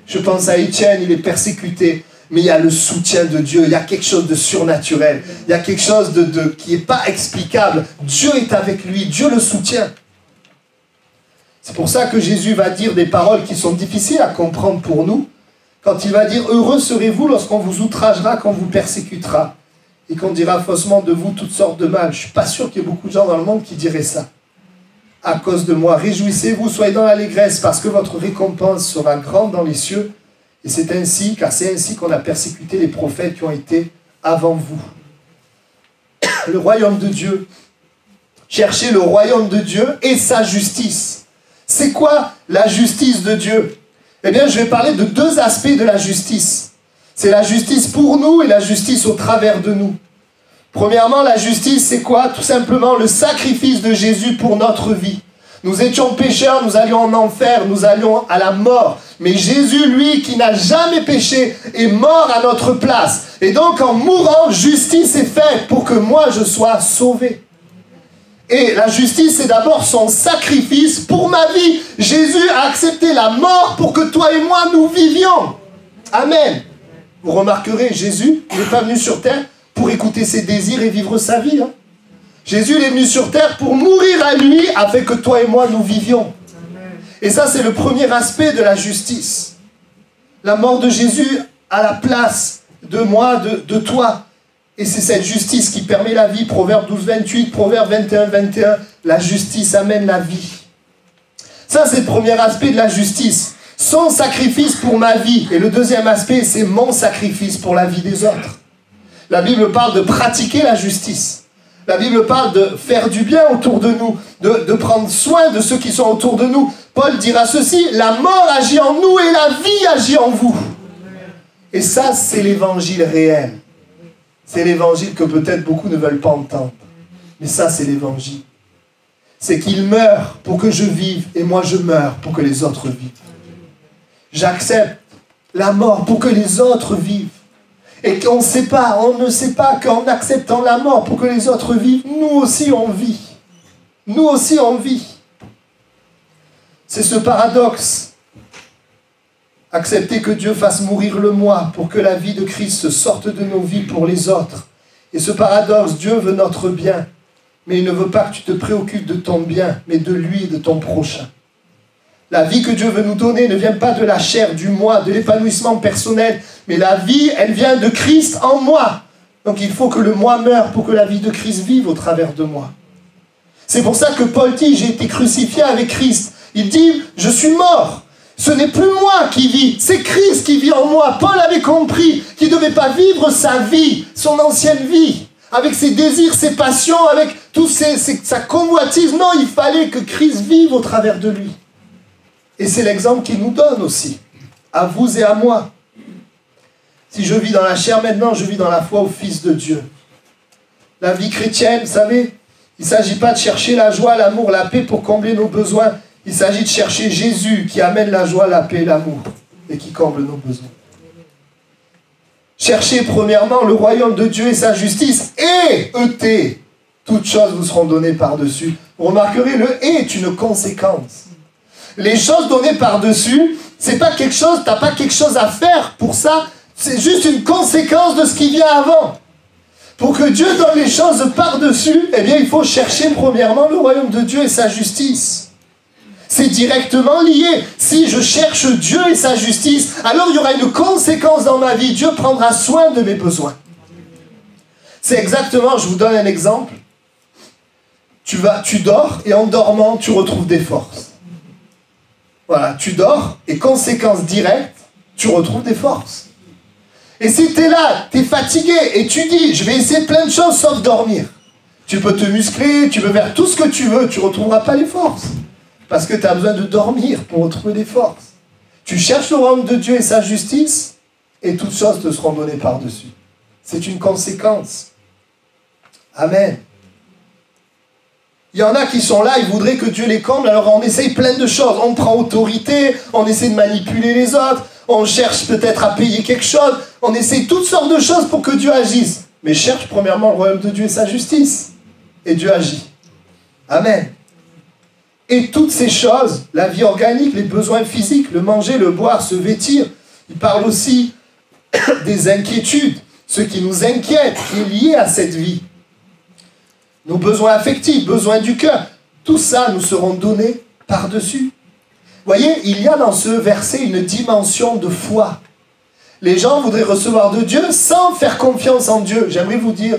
Speaker 1: Je pense à Étienne, il est persécuté, mais il y a le soutien de Dieu, il y a quelque chose de surnaturel, il y a quelque chose qui n'est pas explicable. Dieu est avec lui, Dieu le soutient. C'est pour ça que Jésus va dire des paroles qui sont difficiles à comprendre pour nous, quand il va dire « Heureux serez-vous lorsqu'on vous outragera, qu'on vous persécutera, et qu'on dira faussement de vous toutes sortes de mal. » Je ne suis pas sûr qu'il y ait beaucoup de gens dans le monde qui diraient ça. À cause de moi, réjouissez-vous, soyez dans l'allégresse, parce que votre récompense sera grande dans les cieux. Et c'est ainsi, car c'est ainsi qu'on a persécuté les prophètes qui ont été avant vous. Le royaume de Dieu. Cherchez le royaume de Dieu et sa justice. C'est quoi la justice de Dieu ? Eh bien, je vais parler de deux aspects de la justice. C'est la justice pour nous et la justice au travers de nous. Premièrement, la justice, c'est quoi? Tout simplement le sacrifice de Jésus pour notre vie. Nous étions pécheurs, nous allions en enfer, nous allions à la mort. Mais Jésus, lui, qui n'a jamais péché, est mort à notre place. Et donc, en mourant, justice est faite pour que moi, je sois sauvé. Et la justice, c'est d'abord son sacrifice pour ma vie. Jésus a accepté la mort pour que toi et moi, nous vivions. Amen. Vous remarquerez, Jésus, il n'est pas venu sur terre pour écouter ses désirs et vivre sa vie. Hein. Jésus, il est venu sur terre pour mourir à lui, afin que toi et moi, nous vivions. Et ça, c'est le premier aspect de la justice. La mort de Jésus à la place de moi, de toi. Et c'est cette justice qui permet la vie. Proverbe 12, 28, Proverbe 21, 21. La justice amène la vie. Ça, c'est le premier aspect de la justice. Son sacrifice pour ma vie. Et le deuxième aspect, c'est mon sacrifice pour la vie des autres. La Bible parle de pratiquer la justice. La Bible parle de faire du bien autour de nous, de prendre soin de ceux qui sont autour de nous. Paul dira ceci, la mort agit en nous et la vie agit en vous. Et ça, c'est l'évangile réel. C'est l'évangile que peut-être beaucoup ne veulent pas entendre. Mais ça, c'est l'évangile. C'est qu'il meurt pour que je vive et moi je meurs pour que les autres vivent. J'accepte la mort pour que les autres vivent. Et qu'on ne sait pas, on ne sait pas qu'en acceptant la mort pour que les autres vivent, nous aussi on vit. Nous aussi on vit. C'est ce paradoxe. Accepter que Dieu fasse mourir le moi pour que la vie de Christ sorte de nos vies pour les autres. Et ce paradoxe, Dieu veut notre bien, mais il ne veut pas que tu te préoccupes de ton bien, mais de lui et de ton prochain. La vie que Dieu veut nous donner ne vient pas de la chair, du moi, de l'épanouissement personnel, mais la vie, elle vient de Christ en moi. Donc il faut que le moi meure pour que la vie de Christ vive au travers de moi. C'est pour ça que Paul dit, j'ai été crucifié avec Christ. Il dit, je suis mort. Ce n'est plus moi qui vis, c'est Christ qui vit en moi. Paul avait compris qu'il ne devait pas vivre sa vie, son ancienne vie, avec ses désirs, ses passions, avec tout sa convoitise. Non, il fallait que Christ vive au travers de lui. Et c'est l'exemple qu'il nous donne aussi, à vous et à moi. Si je vis dans la chair maintenant, je vis dans la foi au Fils de Dieu. La vie chrétienne, vous savez, il ne s'agit pas de chercher la joie, l'amour, la paix pour combler nos besoins. Il s'agit de chercher Jésus qui amène la joie, la paix et l'amour et qui comble nos besoins. Cherchez premièrement le royaume de Dieu et sa justice et toutes choses vous seront données par-dessus. Vous remarquerez, le et est une conséquence. Les choses données par-dessus, c'est pas quelque chose, t'as pas quelque chose à faire pour ça, c'est juste une conséquence de ce qui vient avant. Pour que Dieu donne les choses par-dessus, eh bien il faut chercher premièrement le royaume de Dieu et sa justice. C'est directement lié. Si je cherche Dieu et sa justice, alors il y aura une conséquence dans ma vie. Dieu prendra soin de mes besoins. C'est exactement, je vous donne un exemple. Tu dors et en dormant, tu retrouves des forces. Voilà, tu dors et conséquence directe, tu retrouves des forces. Et si tu es là, tu es fatigué et tu dis, je vais essayer plein de choses sauf dormir. Tu peux te muscler, tu peux faire tout ce que tu veux, tu ne retrouveras pas les forces. Parce que tu as besoin de dormir pour retrouver des forces. Tu cherches le royaume de Dieu et sa justice, et toutes choses te seront données par-dessus. C'est une conséquence. Amen. Il y en a qui sont là, ils voudraient que Dieu les comble, alors on essaye plein de choses. On prend autorité, on essaie de manipuler les autres, on cherche peut-être à payer quelque chose, on essaye toutes sortes de choses pour que Dieu agisse. Mais cherche premièrement le royaume de Dieu et sa justice. Et Dieu agit. Amen. Et toutes ces choses, la vie organique, les besoins physiques, le manger, le boire, se vêtir, il parle aussi des inquiétudes, ce qui nous inquiète, qui est lié à cette vie. Nos besoins affectifs, besoins du cœur, tout ça nous seront donnés par-dessus. Vous voyez, il y a dans ce verset une dimension de foi. Les gens voudraient recevoir de Dieu sans faire confiance en Dieu. J'aimerais vous dire,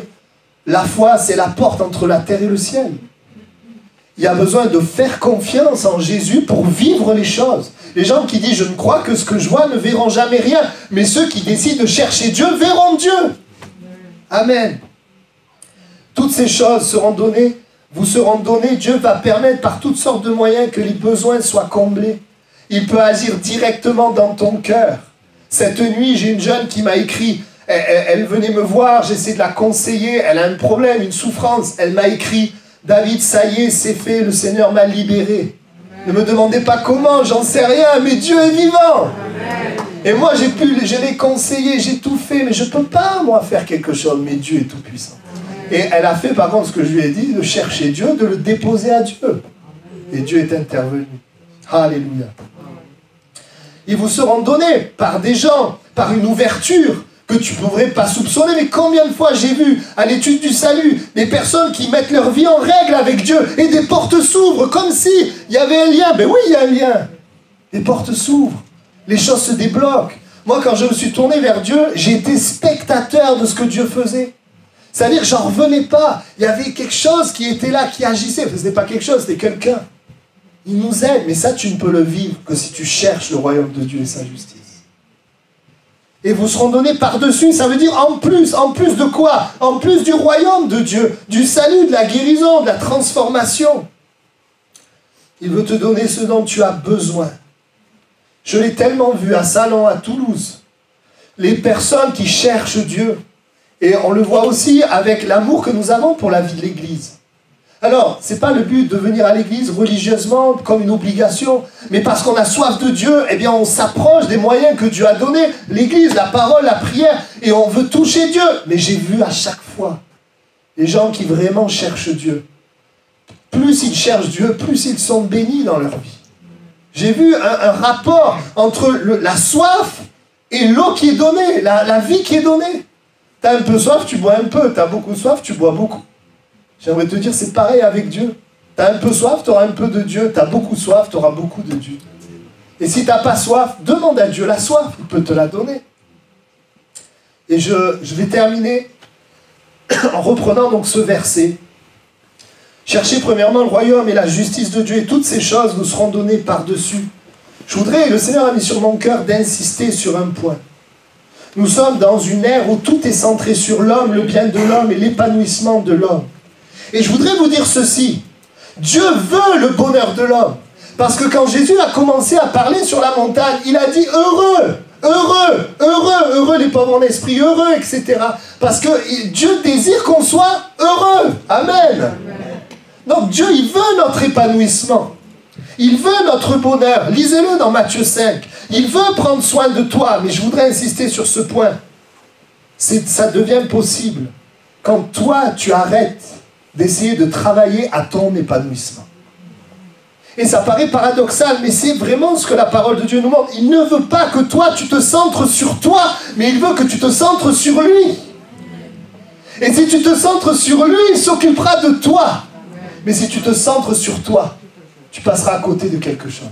Speaker 1: la foi, c'est la porte entre la terre et le ciel. Il y a besoin de faire confiance en Jésus pour vivre les choses. Les gens qui disent « je ne crois que ce que je vois ne verront jamais rien ». Mais ceux qui décident de chercher Dieu verront Dieu. Amen. Toutes ces choses seront données, vous seront données. Dieu va permettre par toutes sortes de moyens que les besoins soient comblés. Il peut agir directement dans ton cœur. Cette nuit, j'ai une jeune qui m'a écrit. Elle venait me voir, j'essaie de la conseiller. Elle a un problème, une souffrance. Elle m'a écrit « David, ça y est, c'est fait, le Seigneur m'a libéré. » Ne me demandez pas comment, j'en sais rien, mais Dieu est vivant. Amen. Et moi, je l'ai conseillé, j'ai tout fait, mais je ne peux pas, moi, faire quelque chose, mais Dieu est tout puissant. Et elle a fait, par contre, ce que je lui ai dit, de chercher Dieu, de le déposer à Dieu. Et Dieu est intervenu. Alléluia. Ils vous seront donnés par des gens, par une ouverture, que tu ne pourrais pas soupçonner, mais combien de fois j'ai vu à l'étude du salut des personnes qui mettent leur vie en règle avec Dieu et des portes s'ouvrent comme si il y avait un lien. Ben oui, il y a un lien. Les portes s'ouvrent, les choses se débloquent. Moi, quand je me suis tourné vers Dieu, j'ai été spectateur de ce que Dieu faisait. C'est-à-dire que j'en revenais pas. Il y avait quelque chose qui était là, qui agissait. Ce n'était pas quelque chose, c'était quelqu'un. Il nous aide, mais ça, tu ne peux le vivre que si tu cherches le royaume de Dieu et sa justice. Et vous seront donnés par-dessus, ça veut dire en plus de quoi? En plus du royaume de Dieu, du salut, de la guérison, de la transformation. Il veut te donner ce dont tu as besoin. Je l'ai tellement vu à Salon, à Toulouse. Les personnes qui cherchent Dieu. Et on le voit aussi avec l'amour que nous avons pour la vie de l'Église. Alors, ce n'est pas le but de venir à l'Église religieusement comme une obligation, mais parce qu'on a soif de Dieu, eh bien on s'approche des moyens que Dieu a donnés, l'Église, la parole, la prière, et on veut toucher Dieu. Mais j'ai vu à chaque fois les gens qui vraiment cherchent Dieu. Plus ils cherchent Dieu, plus ils sont bénis dans leur vie. J'ai vu un rapport entre la soif et l'eau qui est donnée, la vie qui est donnée. Tu as un peu soif, tu bois un peu. Tu as beaucoup soif, tu bois beaucoup. J'aimerais te dire, c'est pareil avec Dieu. Tu as un peu soif, tu auras un peu de Dieu. Tu as beaucoup soif, tu auras beaucoup de Dieu. Et si tu n'as pas soif, demande à Dieu la soif. Il peut te la donner. Et je vais terminer en reprenant donc ce verset. Cherchez premièrement le royaume et la justice de Dieu, et toutes ces choses vous seront données par-dessus. Je voudrais, le Seigneur a mis sur mon cœur d'insister sur un point. Nous sommes dans une ère où tout est centré sur l'homme, le bien de l'homme et l'épanouissement de l'homme. Et je voudrais vous dire ceci. Dieu veut le bonheur de l'homme. Parce que quand Jésus a commencé à parler sur la montagne, il a dit heureux, heureux, heureux, heureux les pauvres en esprit, heureux, etc. Parce que Dieu désire qu'on soit heureux. Amen. Donc Dieu, il veut notre épanouissement. Il veut notre bonheur. Lisez-le dans Matthieu 5. Il veut prendre soin de toi. Mais je voudrais insister sur ce point. Ça devient possible quand toi, tu arrêtes d'essayer de travailler à ton épanouissement. Et ça paraît paradoxal, mais c'est vraiment ce que la parole de Dieu nous montre. Il ne veut pas que toi, tu te centres sur toi, mais il veut que tu te centres sur lui. Et si tu te centres sur lui, il s'occupera de toi. Mais si tu te centres sur toi, tu passeras à côté de quelque chose.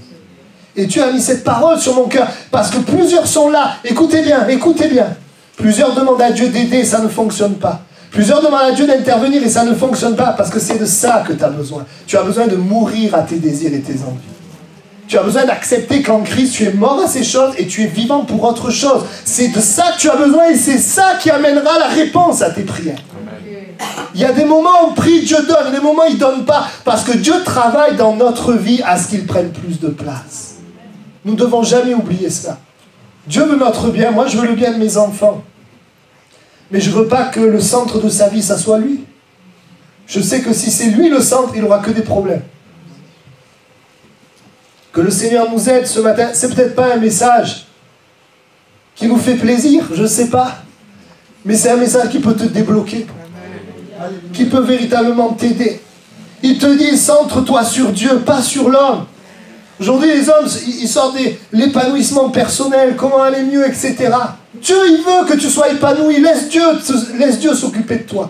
Speaker 1: Et Dieu a mis cette parole sur mon cœur, parce que plusieurs sont là. Écoutez bien, écoutez bien. Plusieurs demandent à Dieu d'aider et ça ne fonctionne pas. Plusieurs demandent à Dieu d'intervenir et ça ne fonctionne pas, parce que c'est de ça que tu as besoin. Tu as besoin de mourir à tes désirs et tes envies. Tu as besoin d'accepter qu'en Christ, tu es mort à ces choses et tu es vivant pour autre chose. C'est de ça que tu as besoin et c'est ça qui amènera la réponse à tes prières. Il y a des moments où on prie, Dieu donne, des moments où il ne donne pas, parce que Dieu travaille dans notre vie à ce qu'il prenne plus de place. Nous ne devons jamais oublier cela. Dieu veut notre bien, moi je veux le bien de mes enfants. Mais je ne veux pas que le centre de sa vie, ça soit lui. Je sais que si c'est lui le centre, il n'aura que des problèmes. Que le Seigneur nous aide ce matin, c'est peut-être pas un message qui nous fait plaisir, je ne sais pas. Mais c'est un message qui peut te débloquer, qui peut véritablement t'aider. Il te dit, centre-toi sur Dieu, pas sur l'homme. Aujourd'hui, les hommes, ils sortent de l'épanouissement personnel, comment aller mieux, etc. Dieu, il veut que tu sois épanoui. Laisse Dieu s'occuper de toi.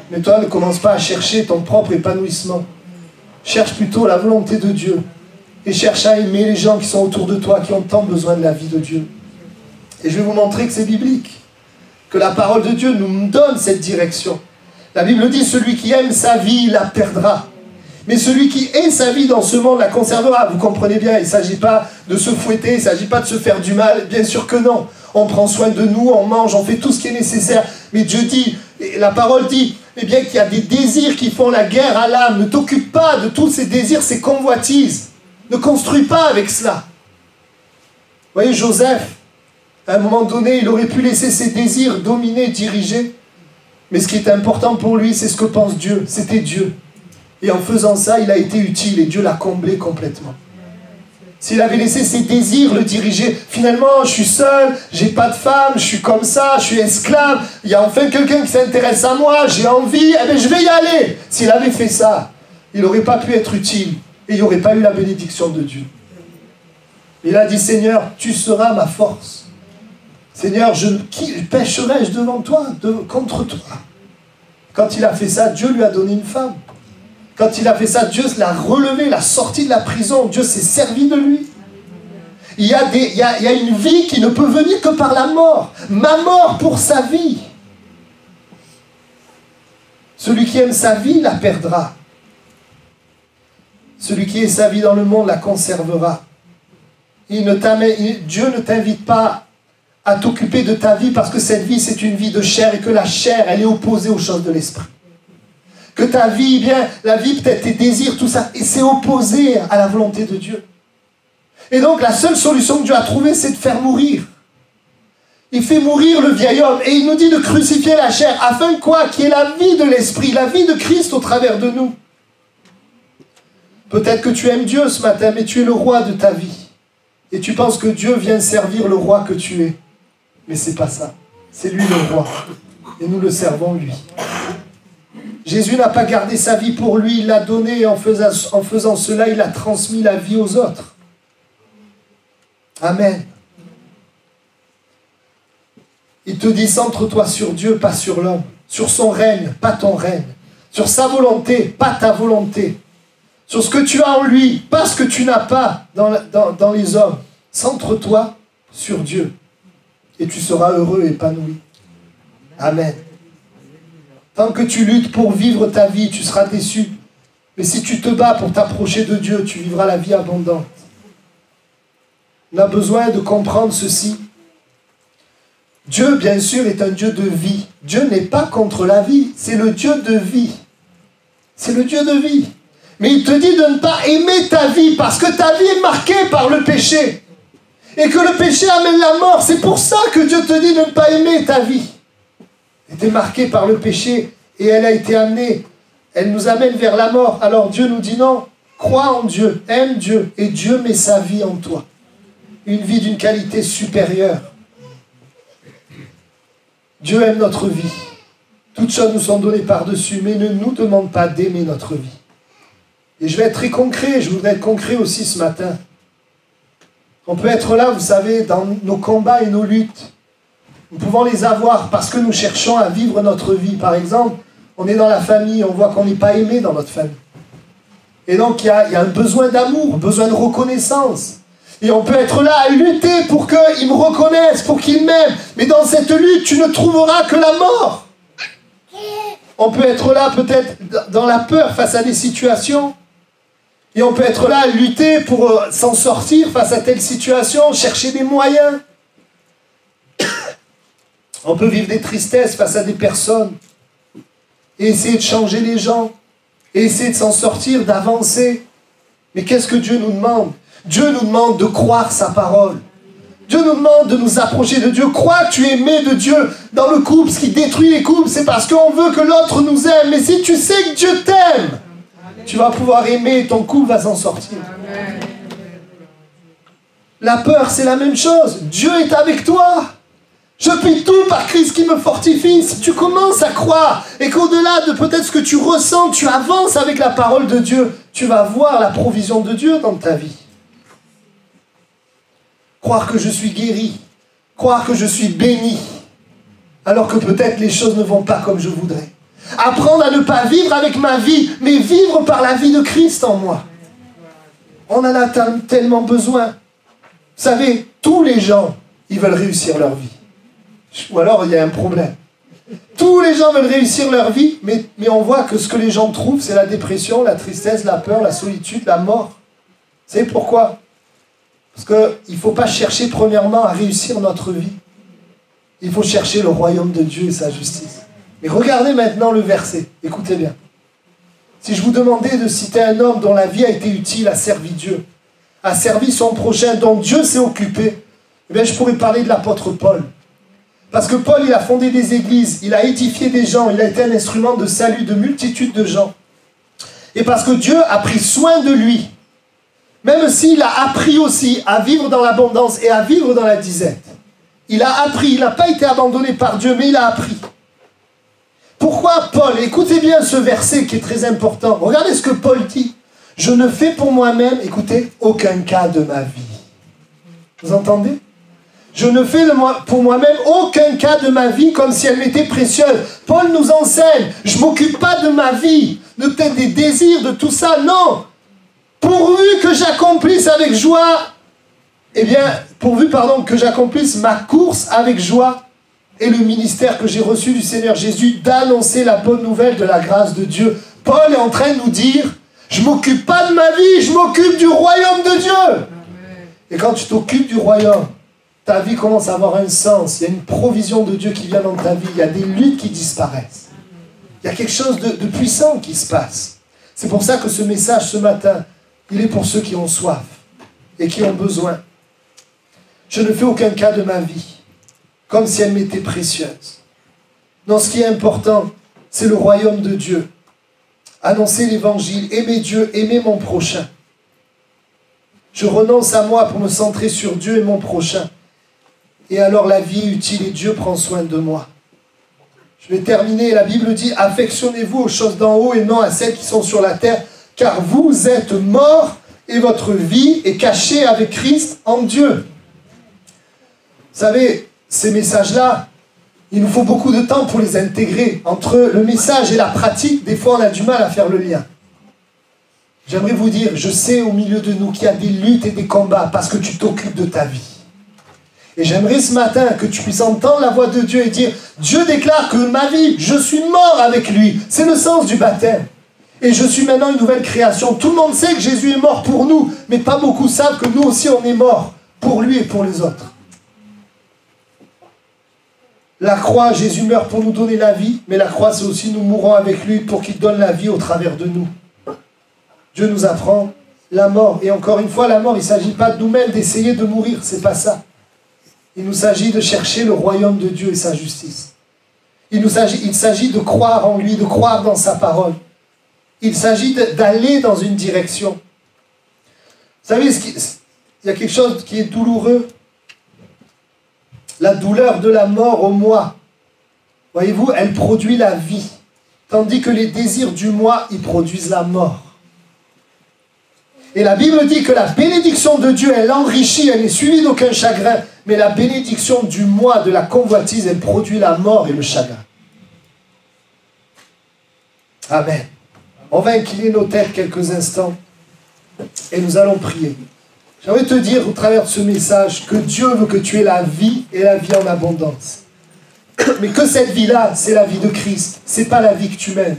Speaker 1: Mais toi, ne commence pas à chercher ton propre épanouissement. Cherche plutôt la volonté de Dieu. Et cherche à aimer les gens qui sont autour de toi, qui ont tant besoin de la vie de Dieu. Et je vais vous montrer que c'est biblique. Que la parole de Dieu nous donne cette direction. La Bible dit, celui qui aime sa vie, la perdra. Mais celui qui hait sa vie dans ce monde la conservera. Vous comprenez bien, il ne s'agit pas de se fouetter, il ne s'agit pas de se faire du mal. Bien sûr que non. On prend soin de nous, on mange, on fait tout ce qui est nécessaire. Mais Dieu dit, et la parole dit, eh bien qu'il y a des désirs qui font la guerre à l'âme. Ne t'occupe pas de tous ces désirs, ces convoitises. Ne construis pas avec cela. Vous voyez, Joseph, à un moment donné, il aurait pu laisser ses désirs dominer, diriger. Mais ce qui est important pour lui, c'est ce que pense Dieu. C'était Dieu. Et en faisant ça, il a été utile et Dieu l'a comblé complètement. S'il avait laissé ses désirs le diriger, finalement, je suis seul, j'ai pas de femme, je suis comme ça, je suis esclave, il y a enfin quelqu'un qui s'intéresse à moi, j'ai envie, eh bien je vais y aller. S'il avait fait ça, il n'aurait pas pu être utile et il n'y aurait pas eu la bénédiction de Dieu. Il a dit, Seigneur, tu seras ma force. Seigneur, pêcherai-je devant toi, contre toi? Quand il a fait ça, Dieu lui a donné une femme. Quand il a fait ça, Dieu l'a relevé, l'a sorti de la prison. Dieu s'est servi de lui. Il y a une vie qui ne peut venir que par la mort. Ma mort pour sa vie. Celui qui aime sa vie la perdra. Celui qui aime sa vie dans le monde la conservera. Dieu ne t'invite pas à t'occuper de ta vie parce que cette vie c'est une vie de chair et que la chair elle est opposée aux choses de l'esprit. Que ta vie, bien, la vie peut-être tes désirs, tout ça, et c'est opposé à la volonté de Dieu. Et donc la seule solution que Dieu a trouvée c'est de faire mourir. Il fait mourir le vieil homme et il nous dit de crucifier la chair afin quoi? Qu'il y ait la vie de l'esprit, la vie de Christ au travers de nous. Peut-être que tu aimes Dieu ce matin, mais tu es le roi de ta vie. Et tu penses que Dieu vient servir le roi que tu es. Mais c'est pas ça. C'est lui le roi. Et nous le servons lui. Jésus n'a pas gardé sa vie pour lui, il l'a donnée et en faisant cela, il a transmis la vie aux autres. Amen. Il te dit, centre-toi sur Dieu, pas sur l'homme. Sur son règne, pas ton règne. Sur sa volonté, pas ta volonté. Sur ce que tu as en lui, pas ce que tu n'as pas dans les hommes. Centre-toi sur Dieu. Et tu seras heureux et épanoui. Amen. Tant que tu luttes pour vivre ta vie, tu seras déçu. Mais si tu te bats pour t'approcher de Dieu, tu vivras la vie abondante. On a besoin de comprendre ceci. Dieu, bien sûr, est un Dieu de vie. Dieu n'est pas contre la vie, c'est le Dieu de vie. C'est le Dieu de vie. Mais il te dit de ne pas aimer ta vie parce que ta vie est marquée par le péché. Et que le péché amène la mort. C'est pour ça que Dieu te dit de ne pas aimer ta vie. Elle était marquée par le péché et elle a été amenée. Elle nous amène vers la mort. Alors Dieu nous dit non, crois en Dieu, aime Dieu et Dieu met sa vie en toi. Une vie d'une qualité supérieure. Dieu aime notre vie. Toutes choses nous sont données par-dessus, mais ne nous demande pas d'aimer notre vie. Et je vais être très concret, je voudrais être concret aussi ce matin. On peut être là, vous savez, dans nos combats et nos luttes. Nous pouvons les avoir parce que nous cherchons à vivre notre vie. Par exemple, on est dans la famille, on voit qu'on n'est pas aimé dans notre famille. Et donc, il y a un besoin d'amour, un besoin de reconnaissance. Et on peut être là à lutter pour qu'ils me reconnaissent, pour qu'ils m'aiment. Mais dans cette lutte, tu ne trouveras que la mort. On peut être là peut-être dans la peur face à des situations. Et on peut être là à lutter pour s'en sortir face à telle situation, chercher des moyens. On peut vivre des tristesses face à des personnes. Et essayer de changer les gens. Et essayer de s'en sortir, d'avancer. Mais qu'est-ce que Dieu nous demande? Dieu nous demande de croire sa parole. Dieu nous demande de nous approcher de Dieu. Crois que tu es aimé de Dieu. Dans le couple, ce qui détruit les couples, c'est parce qu'on veut que l'autre nous aime. Mais si tu sais que Dieu t'aime, tu vas pouvoir aimer et ton couple va s'en sortir. La peur, c'est la même chose. Dieu est avec toi. Je puis tout par Christ qui me fortifie. Si tu commences à croire et qu'au-delà de peut-être ce que tu ressens, tu avances avec la parole de Dieu, tu vas voir la provision de Dieu dans ta vie. Croire que je suis guéri, croire que je suis béni, alors que peut-être les choses ne vont pas comme je voudrais. Apprendre à ne pas vivre avec ma vie, mais vivre par la vie de Christ en moi. On en a tellement besoin. Vous savez, tous les gens, ils veulent réussir leur vie. Ou alors, il y a un problème. Tous les gens veulent réussir leur vie, mais on voit que ce que les gens trouvent, c'est la dépression, la tristesse, la peur, la solitude, la mort. Vous savez pourquoi ? Parce qu'il ne faut pas chercher premièrement à réussir notre vie. Il faut chercher le royaume de Dieu et sa justice. Mais regardez maintenant le verset. Écoutez bien. Si je vous demandais de citer un homme dont la vie a été utile, a servi Dieu, a servi son prochain, dont Dieu s'est occupé, eh bien je pourrais parler de l'apôtre Paul. Parce que Paul, il a fondé des églises, il a édifié des gens, il a été un instrument de salut de multitudes de gens. Et parce que Dieu a pris soin de lui, même s'il a appris aussi à vivre dans l'abondance et à vivre dans la disette. Il a appris, il n'a pas été abandonné par Dieu, mais il a appris. Pourquoi Paul? Écoutez bien ce verset qui est très important. Regardez ce que Paul dit. Je ne fais pour moi-même, écoutez, aucun cas de ma vie. Vous entendez? Je ne fais pour moi-même aucun cas de ma vie comme si elle m'était précieuse. Paul nous enseigne, je ne m'occupe pas de ma vie, de peut-être des désirs, de tout ça, non. Pourvu que j'accomplisse avec joie Eh bien, pourvu, que j'accomplisse ma course avec joie et le ministère que j'ai reçu du Seigneur Jésus d'annoncer la bonne nouvelle de la grâce de Dieu. Paul est en train de nous dire, je ne m'occupe pas de ma vie, je m'occupe du royaume de Dieu. Et quand tu t'occupes du royaume, ta vie commence à avoir un sens. Il y a une provision de Dieu qui vient dans ta vie. Il y a des luttes qui disparaissent. Il y a quelque chose de puissant qui se passe. C'est pour ça que ce message ce matin, il est pour ceux qui ont soif et qui ont besoin. Je ne fais aucun cas de ma vie comme si elle m'était précieuse. Non, ce qui est important, c'est le royaume de Dieu. Annoncer l'évangile, aimer Dieu, aimer mon prochain. Je renonce à moi pour me centrer sur Dieu et mon prochain. Et alors la vie est utile et Dieu prend soin de moi. Je vais terminer. La Bible dit, affectionnez-vous aux choses d'en haut et non à celles qui sont sur la terre, car vous êtes morts et votre vie est cachée avec Christ en Dieu. Vous savez, ces messages-là, il nous faut beaucoup de temps pour les intégrer. Entre le message et la pratique, des fois on a du mal à faire le lien. J'aimerais vous dire, je sais au milieu de nous qu'il y a des luttes et des combats parce que tu t'occupes de ta vie. Et j'aimerais ce matin que tu puisses entendre la voix de Dieu et dire, Dieu déclare que ma vie, je suis mort avec lui. C'est le sens du baptême. Et je suis maintenant une nouvelle création. Tout le monde sait que Jésus est mort pour nous, mais pas beaucoup savent que nous aussi on est mort pour lui et pour les autres. La croix, Jésus meurt pour nous donner la vie, mais la croix c'est aussi nous mourons avec lui pour qu'il donne la vie au travers de nous. Dieu nous apprend la mort. Et encore une fois, la mort, il ne s'agit pas de nous-mêmes d'essayer de mourir, c'est pas ça. Il nous s'agit de chercher le royaume de Dieu et sa justice. Il s'agit de croire en lui, de croire dans sa parole. Il s'agit d'aller dans une direction. Vous savez, il y a quelque chose qui est douloureux. La douleur de la mort au moi, voyez-vous, elle produit la vie. Tandis que les désirs du moi, ils produisent la mort. Et la Bible dit que la bénédiction de Dieu, elle enrichit, elle n'est suivie d'aucun chagrin. Mais la bénédiction du moi, de la convoitise, elle produit la mort et le chagrin. Amen. On va incliner nos têtes quelques instants et nous allons prier. J'aimerais te dire au travers de ce message que Dieu veut que tu aies la vie et la vie en abondance. Mais que cette vie-là, c'est la vie de Christ. Ce n'est pas la vie que tu mènes.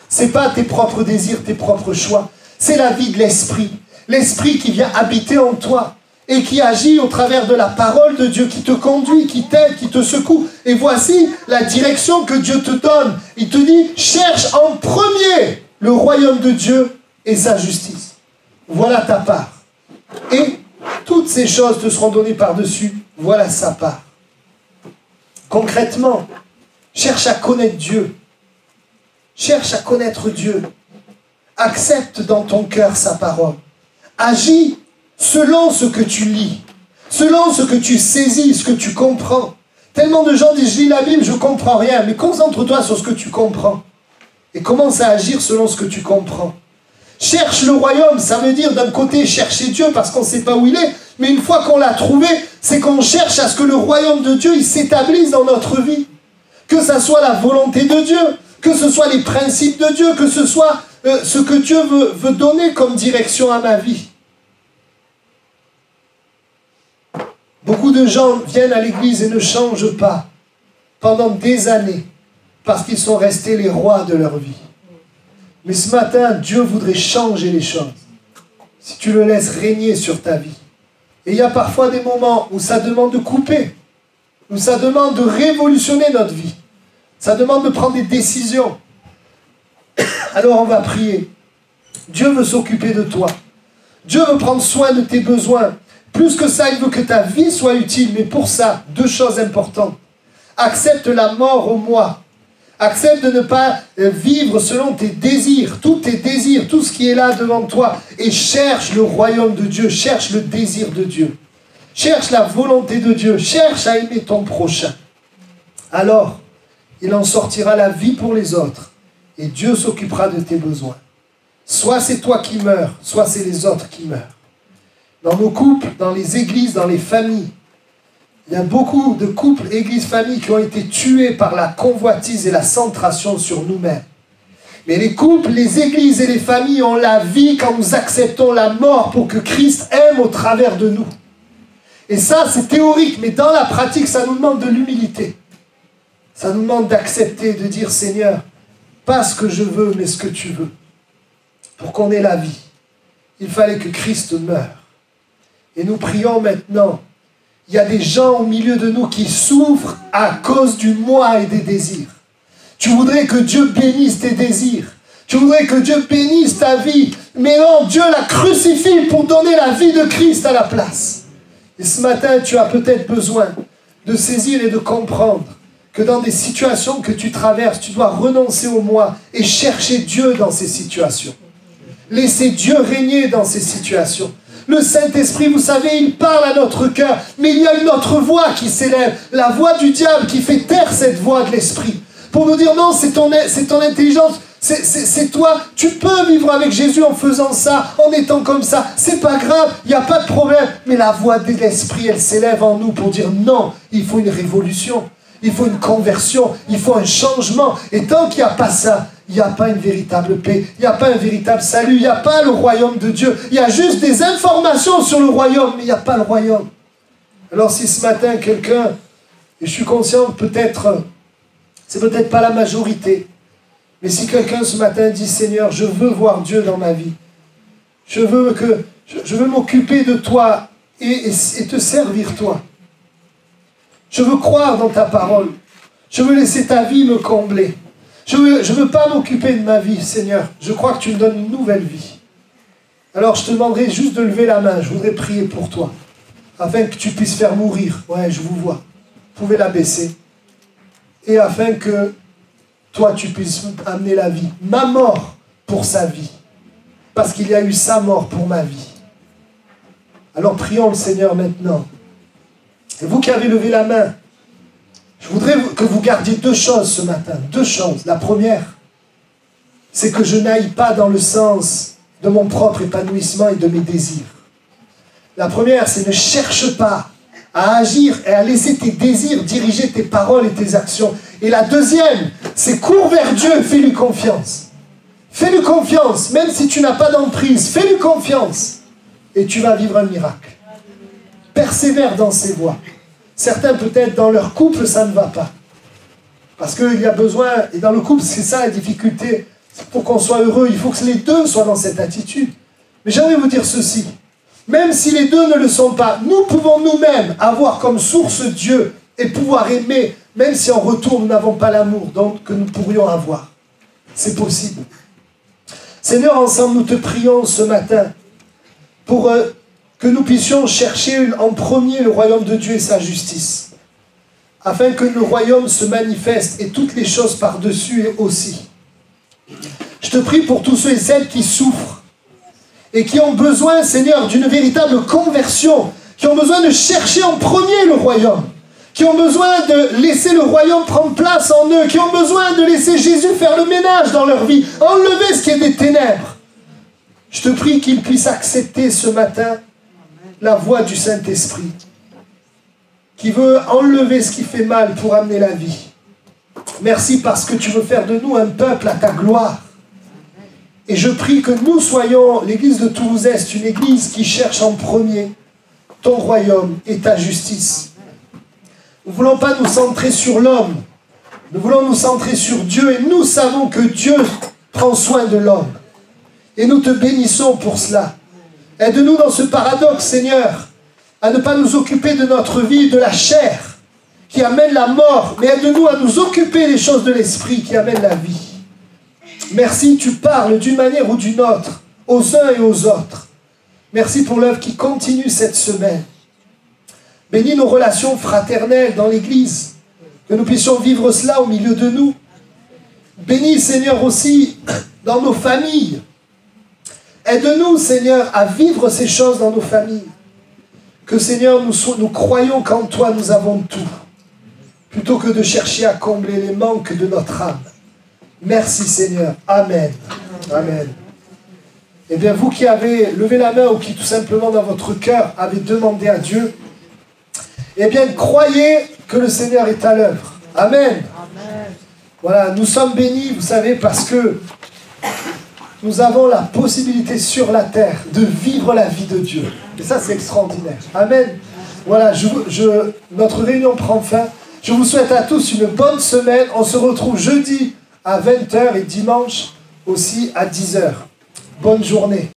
Speaker 1: Ce n'est pas tes propres désirs, tes propres choix. C'est la vie de l'Esprit. L'Esprit qui vient habiter en toi et qui agit au travers de la parole de Dieu, qui te conduit, qui t'aide, qui te secoue. Et voici la direction que Dieu te donne. Il te dit, cherche en premier le royaume de Dieu et sa justice. Voilà ta part. Et toutes ces choses te seront données par-dessus. Voilà sa part. Concrètement, cherche à connaître Dieu. Cherche à connaître Dieu. Accepte dans ton cœur sa parole. Agis selon ce que tu lis, selon ce que tu saisis, ce que tu comprends. Tellement de gens disent, je lis la Bible, je ne comprends rien. Mais concentre-toi sur ce que tu comprends. Et commence à agir selon ce que tu comprends. Cherche le royaume, ça veut dire d'un côté chercher Dieu parce qu'on ne sait pas où il est, mais une fois qu'on l'a trouvé, c'est qu'on cherche à ce que le royaume de Dieu il s'établisse dans notre vie. Que ça soit la volonté de Dieu, que ce soit les principes de Dieu, que ce soit ce que Dieu veut donner comme direction à ma vie. Beaucoup de gens viennent à l'église et ne changent pas pendant des années parce qu'ils sont restés les rois de leur vie. Mais ce matin, Dieu voudrait changer les choses si tu le laisses régner sur ta vie. Et il y a parfois des moments où ça demande de couper, où ça demande de révolutionner notre vie. Ça demande de prendre des décisions. Alors on va prier. Dieu veut s'occuper de toi. Dieu veut prendre soin de tes besoins. Plus que ça, il veut que ta vie soit utile. Mais pour ça, deux choses importantes. Accepte la mort au moi. Accepte de ne pas vivre selon tes désirs, tous tes désirs, tout ce qui est là devant toi. Et cherche le royaume de Dieu, cherche le désir de Dieu. Cherche la volonté de Dieu, cherche à aimer ton prochain. Alors, il en sortira la vie pour les autres. Et Dieu s'occupera de tes besoins. Soit c'est toi qui meurs, soit c'est les autres qui meurent. Dans nos couples, dans les églises, dans les familles, il y a beaucoup de couples, églises, familles qui ont été tués par la convoitise et la centration sur nous-mêmes. Mais les couples, les églises et les familles ont la vie quand nous acceptons la mort pour que Christ aime au travers de nous. Et ça, c'est théorique, mais dans la pratique, ça nous demande de l'humilité. Ça nous demande d'accepter, de dire, Seigneur, pas ce que je veux, mais ce que tu veux. Pour qu'on ait la vie, il fallait que Christ meure. Et nous prions maintenant. Il y a des gens au milieu de nous qui souffrent à cause du moi et des désirs. Tu voudrais que Dieu bénisse tes désirs. Tu voudrais que Dieu bénisse ta vie. Mais non, Dieu la crucifie pour donner la vie de Christ à la place. Et ce matin, tu as peut-être besoin de saisir et de comprendre que dans des situations que tu traverses, tu dois renoncer au moi et chercher Dieu dans ces situations. Laisser Dieu régner dans ces situations. Le Saint-Esprit, vous savez, il parle à notre cœur, mais il y a une autre voix qui s'élève, la voix du diable qui fait taire cette voix de l'Esprit. Pour nous dire, non, c'est ton intelligence, c'est toi, tu peux vivre avec Jésus en faisant ça, en étant comme ça, c'est pas grave, il n'y a pas de problème. Mais la voix de l'Esprit, elle s'élève en nous pour dire, non, il faut une révolution, il faut une conversion, il faut un changement. Et tant qu'il n'y a pas ça, il n'y a pas une véritable paix, il n'y a pas un véritable salut, il n'y a pas le royaume de Dieu. Il y a juste des informations sur le royaume, mais il n'y a pas le royaume. Alors si ce matin quelqu'un, et je suis conscient peut-être, c'est peut-être pas la majorité, mais si quelqu'un ce matin dit, Seigneur, je veux voir Dieu dans ma vie, je veux m'occuper de toi et te servir toi. Je veux croire dans ta parole. Je veux laisser ta vie me combler. Je veux pas m'occuper de ma vie, Seigneur. Je crois que tu me donnes une nouvelle vie. Alors je te demanderai juste de lever la main. Je voudrais prier pour toi. Afin que tu puisses faire mourir. Ouais, je vous vois. Vous pouvez la baisser. Et afin que toi, tu puisses amener la vie. Ma mort pour sa vie. Parce qu'il y a eu sa mort pour ma vie. Alors prions le Seigneur maintenant. Et vous qui avez levé la main, je voudrais que vous gardiez deux choses ce matin. Deux choses. La première, c'est que je n'aille pas dans le sens de mon propre épanouissement et de mes désirs. La première, c'est ne cherche pas à agir et à laisser tes désirs diriger tes paroles et tes actions. Et la deuxième, c'est cours vers Dieu et fais-lui confiance. Fais-lui confiance, même si tu n'as pas d'emprise. Fais-lui confiance et tu vas vivre un miracle. Persévère dans ses voies. Certains, peut-être, dans leur couple, ça ne va pas. Parce qu'il y a besoin, et dans le couple, c'est ça la difficulté. Pour qu'on soit heureux, il faut que les deux soient dans cette attitude. Mais j'aimerais vous dire ceci. Même si les deux ne le sont pas, nous pouvons nous-mêmes avoir comme source Dieu et pouvoir aimer, même si en retour, nous n'avons pas l'amour que nous pourrions avoir. C'est possible. Seigneur, ensemble, nous te prions ce matin pour que nous puissions chercher en premier le royaume de Dieu et sa justice, afin que le royaume se manifeste et toutes les choses par-dessus et aussi. Je te prie pour tous ceux et celles qui souffrent et qui ont besoin, Seigneur, d'une véritable conversion, qui ont besoin de chercher en premier le royaume, qui ont besoin de laisser le royaume prendre place en eux, qui ont besoin de laisser Jésus faire le ménage dans leur vie, enlever ce qui est des ténèbres. Je te prie qu'ils puissent accepter ce matin la voix du Saint-Esprit, qui veut enlever ce qui fait mal pour amener la vie. Merci parce que tu veux faire de nous un peuple à ta gloire. Et je prie que nous soyons, l'église de Toulouse-Est, une église qui cherche en premier ton royaume et ta justice. Nous ne voulons pas nous centrer sur l'homme, nous voulons nous centrer sur Dieu, et nous savons que Dieu prend soin de l'homme. Et nous te bénissons pour cela. Aide-nous dans ce paradoxe, Seigneur, à ne pas nous occuper de notre vie, de la chair, qui amène la mort, mais aide-nous à nous occuper des choses de l'esprit qui amènent la vie. Merci, tu parles d'une manière ou d'une autre, aux uns et aux autres. Merci pour l'œuvre qui continue cette semaine. Bénis nos relations fraternelles dans l'Église, que nous puissions vivre cela au milieu de nous. Bénis, Seigneur, aussi dans nos familles. Aide-nous, Seigneur, à vivre ces choses dans nos familles. Que, Seigneur, nous croyons qu'en toi nous avons tout, plutôt que de chercher à combler les manques de notre âme. Merci, Seigneur. Amen. Amen. Eh bien, vous qui avez levé la main ou qui tout simplement dans votre cœur avez demandé à Dieu, eh bien, croyez que le Seigneur est à l'œuvre. Amen. Amen. Voilà, nous sommes bénis, vous savez, parce que nous avons la possibilité sur la terre de vivre la vie de Dieu. Et ça, c'est extraordinaire. Amen. Voilà, notre réunion prend fin. Je vous souhaite à tous une bonne semaine. On se retrouve jeudi à 20 h et dimanche aussi à 10 h. Bonne journée.